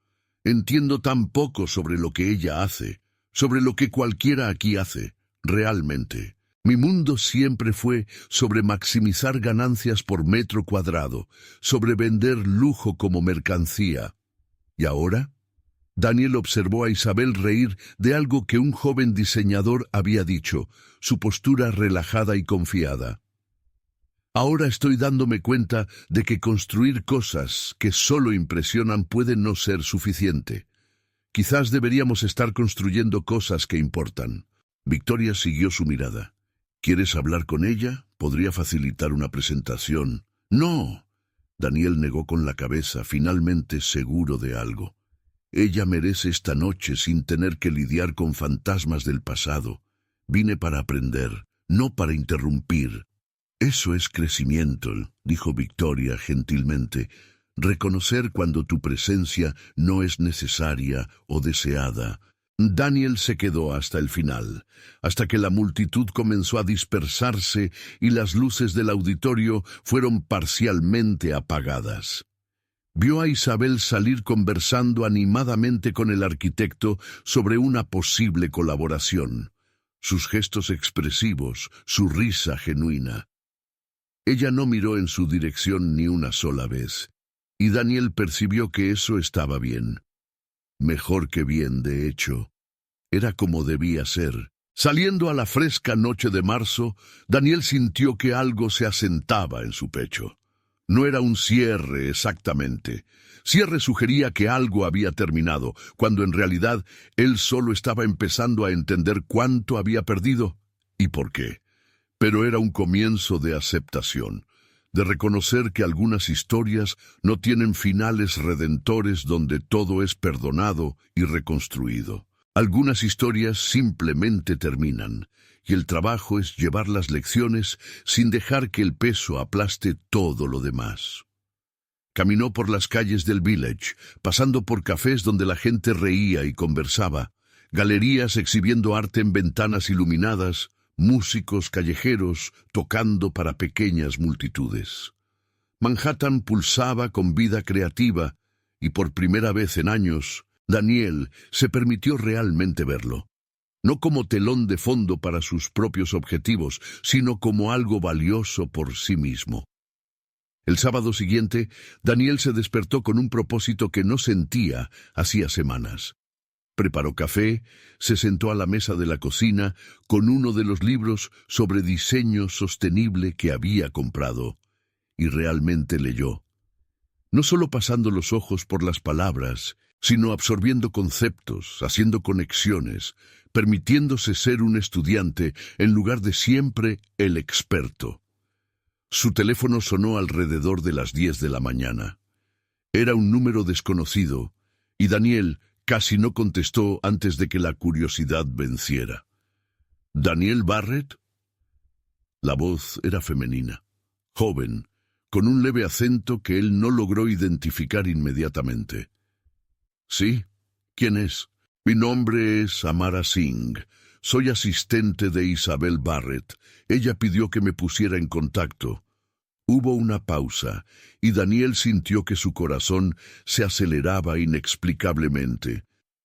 «Entiendo tan poco sobre lo que ella hace, sobre lo que cualquiera aquí hace, realmente. Mi mundo siempre fue sobre maximizar ganancias por metro cuadrado, sobre vender lujo como mercancía. ¿Y ahora?» Daniel observó a Isabel reír de algo que un joven diseñador había dicho, su postura relajada y confiada. «Ahora estoy dándome cuenta de que construir cosas que solo impresionan puede no ser suficiente. Quizás deberíamos estar construyendo cosas que importan». Victoria siguió su mirada. «¿Quieres hablar con ella? Podría facilitar una presentación». «No». Daniel negó con la cabeza, finalmente seguro de algo. «Ella merece esta noche sin tener que lidiar con fantasmas del pasado. Vine para aprender, no para interrumpir». «Eso es crecimiento», dijo Victoria gentilmente. «Reconocer cuando tu presencia no es necesaria o deseada». Daniel se quedó hasta el final, hasta que la multitud comenzó a dispersarse y las luces del auditorio fueron parcialmente apagadas. Vio a Isabel salir conversando animadamente con el arquitecto sobre una posible colaboración. Sus gestos expresivos, su risa genuina. Ella no miró en su dirección ni una sola vez, y Daniel percibió que eso estaba bien. Mejor que bien, de hecho. Era como debía ser. Saliendo a la fresca noche de marzo, Daniel sintió que algo se asentaba en su pecho. No era un cierre exactamente. Cierre sugería que algo había terminado, cuando en realidad él solo estaba empezando a entender cuánto había perdido y por qué. Pero era un comienzo de aceptación, de reconocer que algunas historias no tienen finales redentores donde todo es perdonado y reconstruido. Algunas historias simplemente terminan, y el trabajo es llevar las lecciones sin dejar que el peso aplaste todo lo demás. Caminó por las calles del Village, pasando por cafés donde la gente reía y conversaba, galerías exhibiendo arte en ventanas iluminadas, músicos callejeros tocando para pequeñas multitudes. Manhattan pulsaba con vida creativa, y por primera vez en años, Daniel se permitió realmente verlo. No como telón de fondo para sus propios objetivos, sino como algo valioso por sí mismo. El sábado siguiente, Daniel se despertó con un propósito que no sentía hacía semanas. Preparó café, se sentó a la mesa de la cocina con uno de los libros sobre diseño sostenible que había comprado, y realmente leyó. No solo pasando los ojos por las palabras, sino absorbiendo conceptos, haciendo conexiones, permitiéndose ser un estudiante en lugar de siempre el experto. Su teléfono sonó alrededor de las 10 de la mañana. Era un número desconocido, y Daniel casi no contestó antes de que la curiosidad venciera. ¿Daniel Barrett? La voz era femenina, joven, con un leve acento que él no logró identificar inmediatamente. «Sí, ¿quién es?» «Mi nombre es Amara Singh. Soy asistente de Isabel Barrett. Ella pidió que me pusiera en contacto». Hubo una pausa, y Daniel sintió que su corazón se aceleraba inexplicablemente.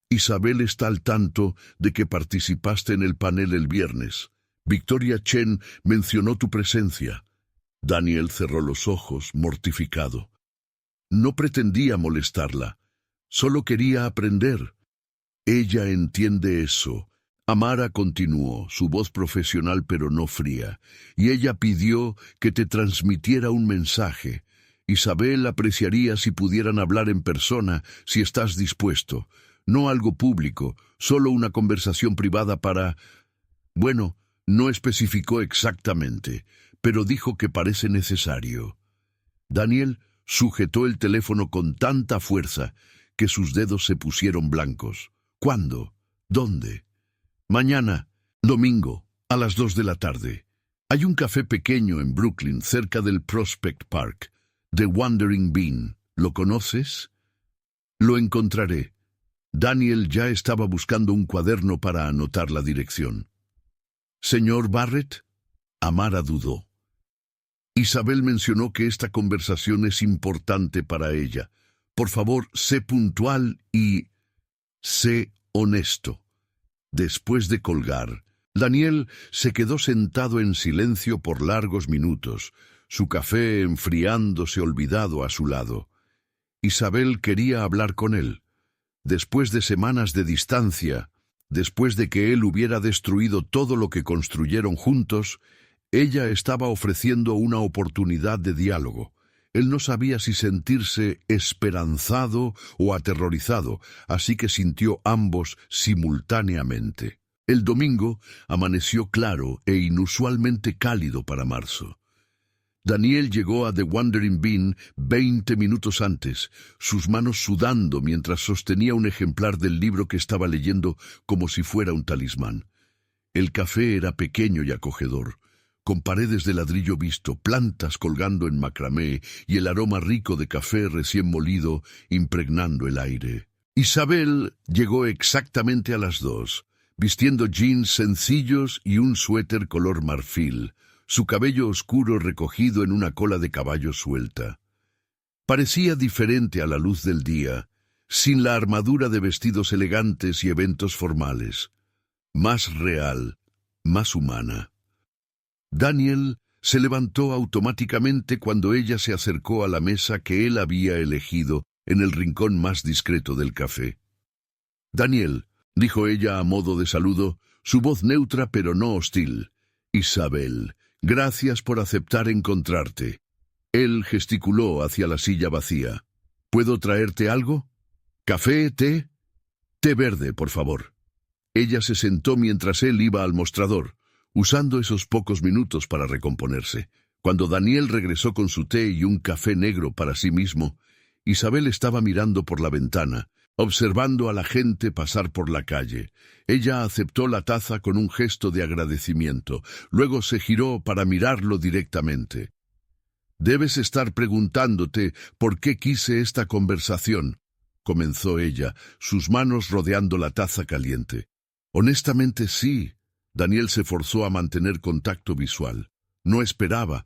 «Isabel está al tanto de que participaste en el panel el viernes. Victoria Chen mencionó tu presencia». Daniel cerró los ojos, mortificado. No pretendía molestarla, solo quería aprender. «Ella entiende eso». Amara continuó, su voz profesional pero no fría, y ella pidió que te transmitiera un mensaje. «Isabel apreciaría si pudieran hablar en persona, si estás dispuesto. no algo público, solo una conversación privada para... Bueno, no especificó exactamente, pero dijo que parece necesario. Daniel sujetó el teléfono con tanta fuerza que sus dedos se pusieron blancos. ¿Cuándo? ¿Dónde? Mañana, domingo, a las 2 de la tarde. Hay un café pequeño en Brooklyn, cerca del Prospect Park, The Wandering Bean. ¿Lo conoces? Lo encontraré. Daniel ya estaba buscando un cuaderno para anotar la dirección. ¿Señor Barrett? Amara dudó. Isabel mencionó que esta conversación es importante para ella. Por favor, sé puntual y sé honesto. Después de colgar, Daniel se quedó sentado en silencio por largos minutos, su café enfriándose olvidado a su lado. Isabel quería hablar con él. Después de semanas de distancia, después de que él hubiera destruido todo lo que construyeron juntos, ella estaba ofreciendo una oportunidad de diálogo. Él no sabía si sentirse esperanzado o aterrorizado, así que sintió ambos simultáneamente. El domingo amaneció claro e inusualmente cálido para marzo. Daniel llegó a The Wandering Bean 20 minutos antes, sus manos sudando mientras sostenía un ejemplar del libro que estaba leyendo como si fuera un talismán. El café era pequeño y acogedor, con paredes de ladrillo visto, plantas colgando en macramé y el aroma rico de café recién molido impregnando el aire. Isabel llegó exactamente a las 2, vistiendo jeans sencillos y un suéter color marfil, su cabello oscuro recogido en una cola de caballo suelta. Parecía diferente a la luz del día, sin la armadura de vestidos elegantes y eventos formales. Más real, más humana. Daniel se levantó automáticamente cuando ella se acercó a la mesa que él había elegido en el rincón más discreto del café. «Daniel», dijo ella a modo de saludo, su voz neutra pero no hostil. «Isabel, gracias por aceptar encontrarte». Él gesticuló hacia la silla vacía. «¿Puedo traerte algo? ¿Café, té?» «Té verde, por favor». Ella se sentó mientras él iba al mostrador, usando esos pocos minutos para recomponerse. Cuando Daniel regresó con su té y un café negro para sí mismo, Isabel estaba mirando por la ventana, observando a la gente pasar por la calle. Ella aceptó la taza con un gesto de agradecimiento. Luego se giró para mirarlo directamente. «Debes estar preguntándote por qué quise esta conversación», comenzó ella, sus manos rodeando la taza caliente. «Honestamente sí». Daniel se forzó a mantener contacto visual. No esperaba.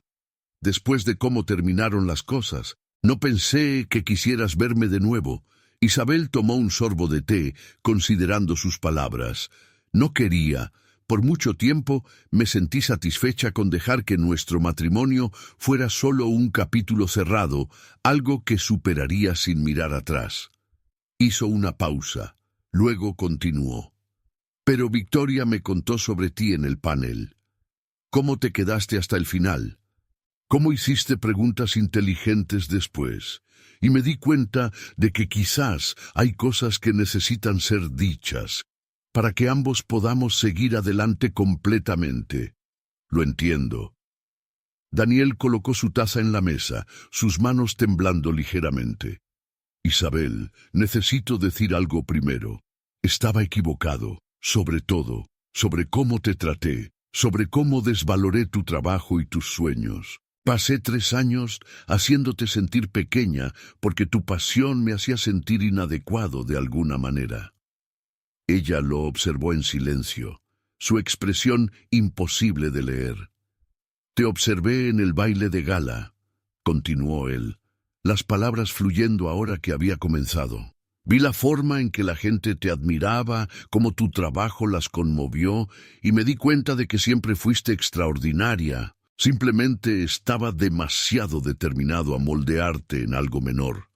Después de cómo terminaron las cosas, no pensé que quisieras verme de nuevo. Isabel tomó un sorbo de té, considerando sus palabras. No quería. Por mucho tiempo me sentí satisfecha con dejar que nuestro matrimonio fuera solo un capítulo cerrado, algo que superaría sin mirar atrás. Hizo una pausa. Luego continuó. «Pero Victoria me contó sobre ti en el panel. ¿Cómo te quedaste hasta el final? ¿Cómo hiciste preguntas inteligentes después? Y me di cuenta de que quizás hay cosas que necesitan ser dichas para que ambos podamos seguir adelante completamente. Lo entiendo». Daniel colocó su taza en la mesa, sus manos temblando ligeramente. «Isabel, necesito decir algo primero. Estaba equivocado. Sobre todo, sobre cómo te traté, sobre cómo desvaloré tu trabajo y tus sueños. Pasé 3 años haciéndote sentir pequeña porque tu pasión me hacía sentir inadecuado de alguna manera». Ella lo observó en silencio, su expresión imposible de leer. «Te observé en el baile de gala», continuó él, las palabras fluyendo ahora que había comenzado. «Vi la forma en que la gente te admiraba, cómo tu trabajo las conmovió, y me di cuenta de que siempre fuiste extraordinaria. Simplemente estaba demasiado determinado a moldearte en algo menor,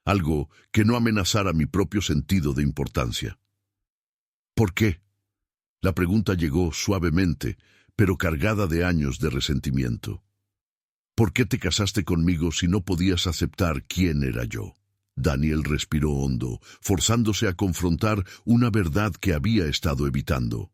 algo que no amenazara mi propio sentido de importancia». «¿Por qué?». La pregunta llegó suavemente, pero cargada de años de resentimiento. «¿Por qué te casaste conmigo si no podías aceptar quién era yo?». Daniel respiró hondo, forzándose a confrontar una verdad que había estado evitando.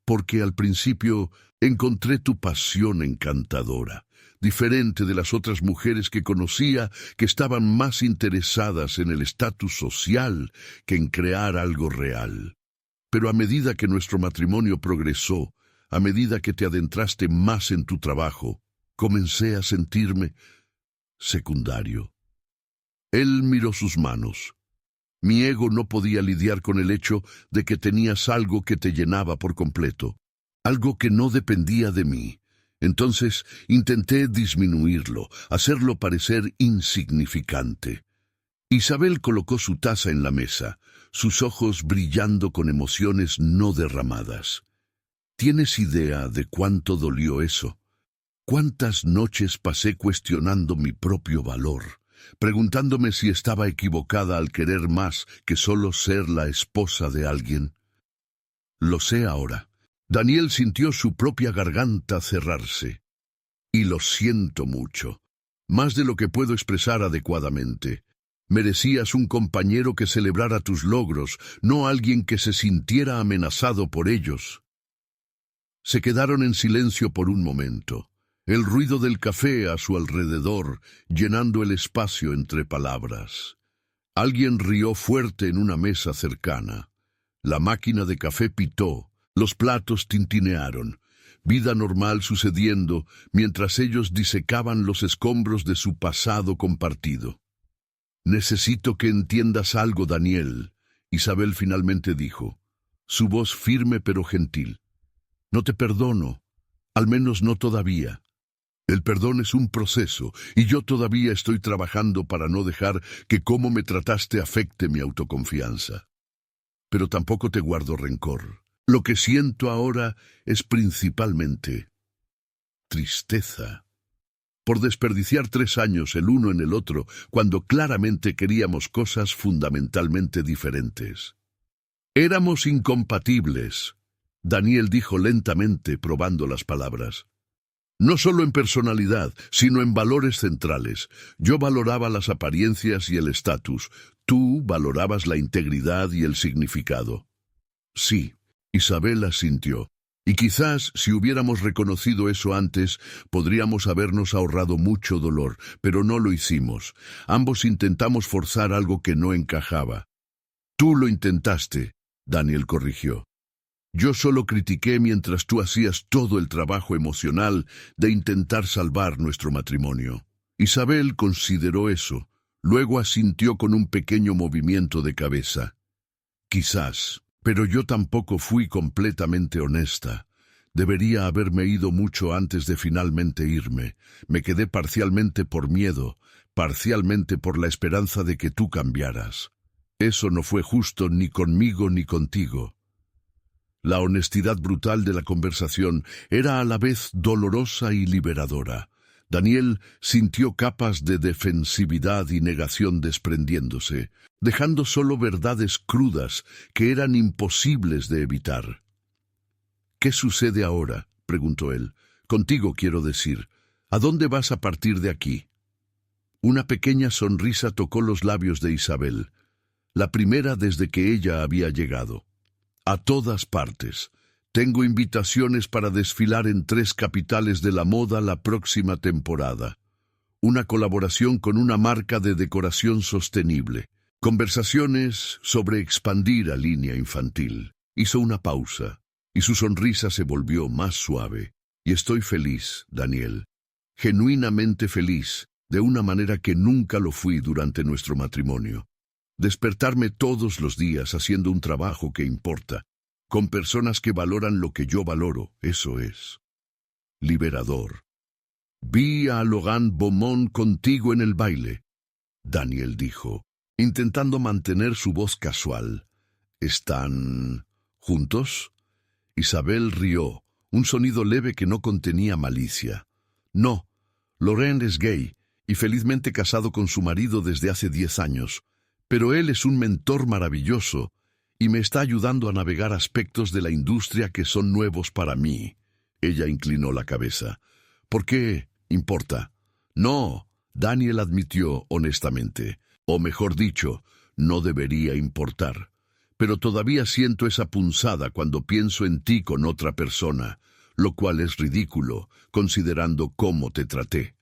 Porque al principio encontré tu pasión encantadora, diferente de las otras mujeres que conocía, que estaban más interesadas en el estatus social que en crear algo real. Pero a medida que nuestro matrimonio progresó, a medida que te adentraste más en tu trabajo, comencé a sentirme secundario. Él miró sus manos. Mi ego no podía lidiar con el hecho de que tenías algo que te llenaba por completo, algo que no dependía de mí. Entonces intenté disminuirlo, hacerlo parecer insignificante. Isabel colocó su taza en la mesa, sus ojos brillando con emociones no derramadas. ¿Tienes idea de cuánto dolió eso? ¿Cuántas noches pasé cuestionando mi propio valor, preguntándome si estaba equivocada al querer más que solo ser la esposa de alguien? Lo sé ahora. Daniel sintió su propia garganta cerrarse. Y lo siento mucho, más de lo que puedo expresar adecuadamente. Merecías un compañero que celebrara tus logros, no alguien que se sintiera amenazado por ellos. Se quedaron en silencio por un momento, el ruido del café a su alrededor, llenando el espacio entre palabras. Alguien rió fuerte en una mesa cercana. La máquina de café pitó, los platos tintinearon. Vida normal sucediendo mientras ellos disecaban los escombros de su pasado compartido. «Necesito que entiendas algo, Daniel», Isabel finalmente dijo, su voz firme pero gentil. «No te perdono, al menos no todavía. El perdón es un proceso, y yo todavía estoy trabajando para no dejar que cómo me trataste afecte mi autoconfianza. Pero tampoco te guardo rencor. Lo que siento ahora es principalmente tristeza. Por desperdiciar 3 años el uno en el otro, cuando claramente queríamos cosas fundamentalmente diferentes. Éramos incompatibles», Daniel dijo lentamente, probando las palabras. «No solo en personalidad, sino en valores centrales. Yo valoraba las apariencias y el estatus. Tú valorabas la integridad y el significado». «Sí», Isabel asintió. «Y quizás, si hubiéramos reconocido eso antes, podríamos habernos ahorrado mucho dolor, pero no lo hicimos. Ambos intentamos forzar algo que no encajaba». «Tú lo intentaste», Daniel corrigió. «Yo solo critiqué mientras tú hacías todo el trabajo emocional de intentar salvar nuestro matrimonio». Isabel consideró eso, luego asintió con un pequeño movimiento de cabeza. «Quizás, pero yo tampoco fui completamente honesta. Debería haberme ido mucho antes de finalmente irme. Me quedé parcialmente por miedo, parcialmente por la esperanza de que tú cambiaras. Eso no fue justo ni conmigo ni contigo». La honestidad brutal de la conversación era a la vez dolorosa y liberadora. Daniel sintió capas de defensividad y negación desprendiéndose, dejando solo verdades crudas que eran imposibles de evitar. «¿Qué sucede ahora?», preguntó él. «Contigo, quiero decir. ¿A dónde vas a partir de aquí?» Una pequeña sonrisa tocó los labios de Isabel, la primera desde que ella había llegado. «A todas partes. Tengo invitaciones para desfilar en 3 capitales de la moda la próxima temporada. Una colaboración con una marca de decoración sostenible. Conversaciones sobre expandir a línea infantil». Hizo una pausa, y su sonrisa se volvió más suave. «Y estoy feliz, Daniel. Genuinamente feliz, de una manera que nunca lo fui durante nuestro matrimonio. Despertarme todos los días haciendo un trabajo que importa, con personas que valoran lo que yo valoro, eso es liberador». «Vi a Logan Beaumont contigo en el baile», Daniel dijo, intentando mantener su voz casual. «¿Están juntos?» Isabel rió, un sonido leve que no contenía malicia. «No, Laurent es gay y felizmente casado con su marido desde hace 10 años. Pero él es un mentor maravilloso y me está ayudando a navegar aspectos de la industria que son nuevos para mí». Ella inclinó la cabeza. «¿Por qué importa?» «No», Daniel admitió honestamente. O mejor dicho, no debería importar. Pero todavía siento esa punzada cuando pienso en ti con otra persona, lo cual es ridículo, considerando cómo te traté.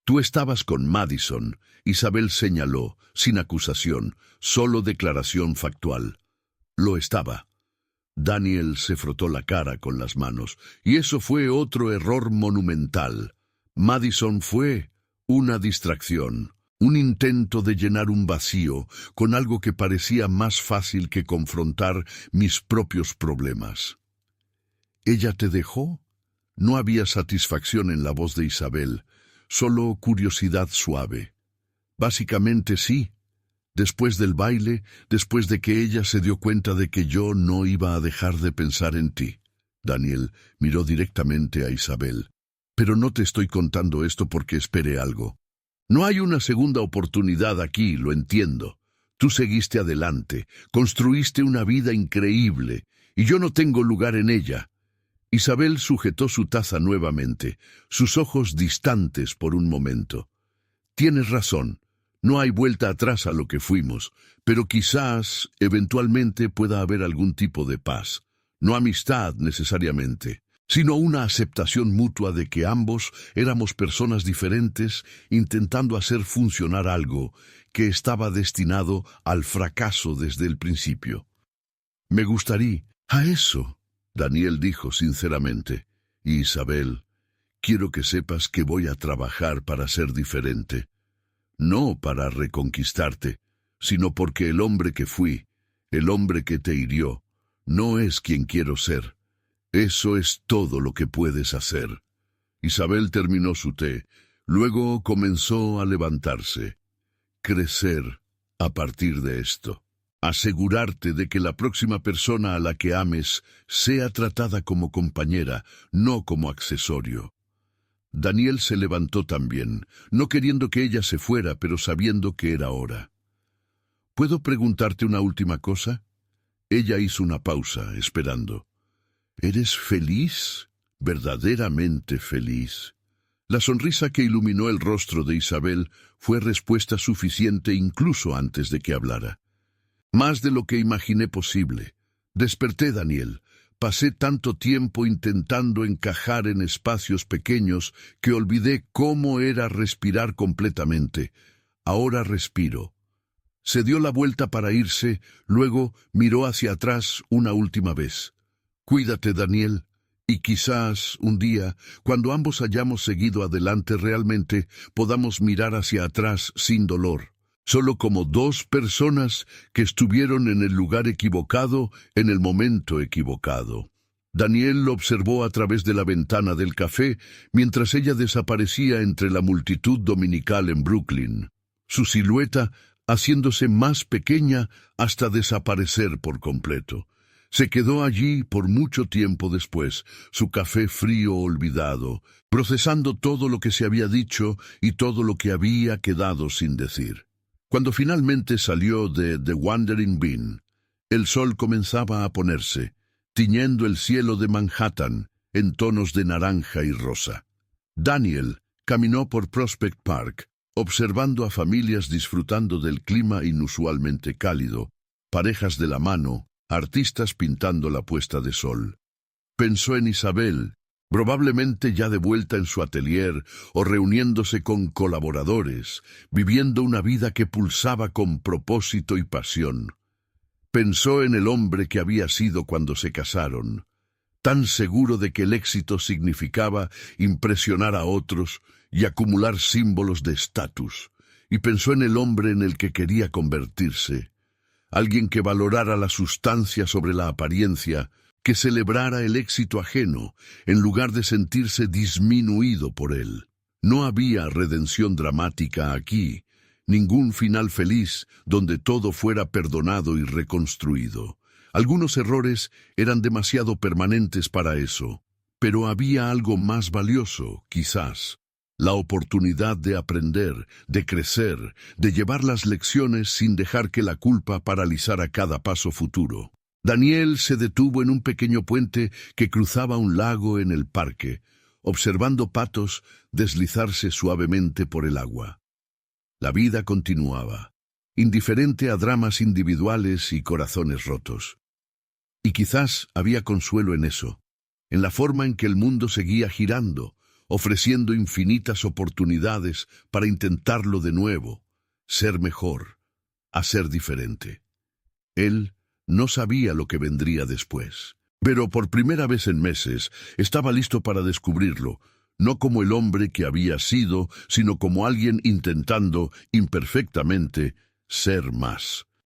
Tú estabas con Madison, Isabel señaló, sin acusación, solo declaración factual. Lo estaba. Daniel se frotó la cara con las manos, y eso fue otro error monumental. Madison fue una distracción, un intento de llenar un vacío con algo que parecía más fácil que confrontar mis propios problemas. ¿Ella te dejó? No había satisfacción en la voz de Isabel, solo curiosidad suave. Básicamente sí. Después del baile, después de que ella se dio cuenta de que yo no iba a dejar de pensar en ti. Daniel miró directamente a Isabel. Pero no te estoy contando esto porque esperé algo. No hay una segunda oportunidad aquí, lo entiendo. Tú seguiste adelante, construiste una vida increíble, y yo no tengo lugar en ella. Isabel sujetó su taza nuevamente, sus ojos distantes por un momento. Tienes razón. No hay vuelta atrás a lo que fuimos, pero quizás, eventualmente, pueda haber algún tipo de paz. No amistad, necesariamente, sino una aceptación mutua de que ambos éramos personas diferentes intentando hacer funcionar algo que estaba destinado al fracaso desde el principio. Me gustaría a eso, Daniel dijo sinceramente. Y Isabel, quiero que sepas que voy a trabajar para ser diferente. No para reconquistarte, sino porque el hombre que fui, el hombre que te hirió, no es quien quiero ser. Eso es todo lo que puedes hacer. Isabel terminó su té, luego comenzó a levantarse. Crecer a partir de esto. Asegurarte de que la próxima persona a la que ames sea tratada como compañera, no como accesorio. Daniel se levantó también, no queriendo que ella se fuera, pero sabiendo que era hora. ¿Puedo preguntarte una última cosa? Ella hizo una pausa, esperando. ¿Eres feliz? ¿Verdaderamente feliz? La sonrisa que iluminó el rostro de Isabel fue respuesta suficiente incluso antes de que hablara. Más de lo que imaginé posible. Desperté, Daniel. Pasé tanto tiempo intentando encajar en espacios pequeños que olvidé cómo era respirar completamente. Ahora respiro. Se dio la vuelta para irse, luego miró hacia atrás una última vez. Cuídate, Daniel, y quizás un día, cuando ambos hayamos seguido adelante realmente, podamos mirar hacia atrás sin dolor. Solo como dos personas que estuvieron en el lugar equivocado en el momento equivocado. Daniel lo observó a través de la ventana del café mientras ella desaparecía entre la multitud dominical en Brooklyn, su silueta haciéndose más pequeña hasta desaparecer por completo. Se quedó allí por mucho tiempo después, su café frío olvidado, procesando todo lo que se había dicho y todo lo que había quedado sin decir. Cuando finalmente salió de The Wandering Bean, el sol comenzaba a ponerse, tiñendo el cielo de Manhattan en tonos de naranja y rosa. Daniel caminó por Prospect Park, observando a familias disfrutando del clima inusualmente cálido, parejas de la mano, artistas pintando la puesta de sol. Pensó en Isabel, probablemente ya de vuelta en su atelier o reuniéndose con colaboradores, viviendo una vida que pulsaba con propósito y pasión. Pensó en el hombre que había sido cuando se casaron, tan seguro de que el éxito significaba impresionar a otros y acumular símbolos de estatus, y pensó en el hombre en el que quería convertirse, alguien que valorara la sustancia sobre la apariencia, que celebrara el éxito ajeno, en lugar de sentirse disminuido por él. No había redención dramática aquí, ningún final feliz donde todo fuera perdonado y reconstruido. Algunos errores eran demasiado permanentes para eso, pero había algo más valioso, quizás. La oportunidad de aprender, de crecer, de llevar las lecciones sin dejar que la culpa paralizara cada paso futuro. Daniel se detuvo en un pequeño puente que cruzaba un lago en el parque, observando patos deslizarse suavemente por el agua. La vida continuaba. indiferente a dramas individuales y corazones rotos. Y quizás había consuelo en eso, en la forma en que el mundo seguía girando, ofreciendo infinitas oportunidades para intentarlo de nuevo, ser mejor, hacer diferente. Él no sabía lo que vendría después, pero por primera vez en meses estaba listo para descubrirlo, no como el hombre que había sido, sino como alguien intentando, imperfectamente, ser más.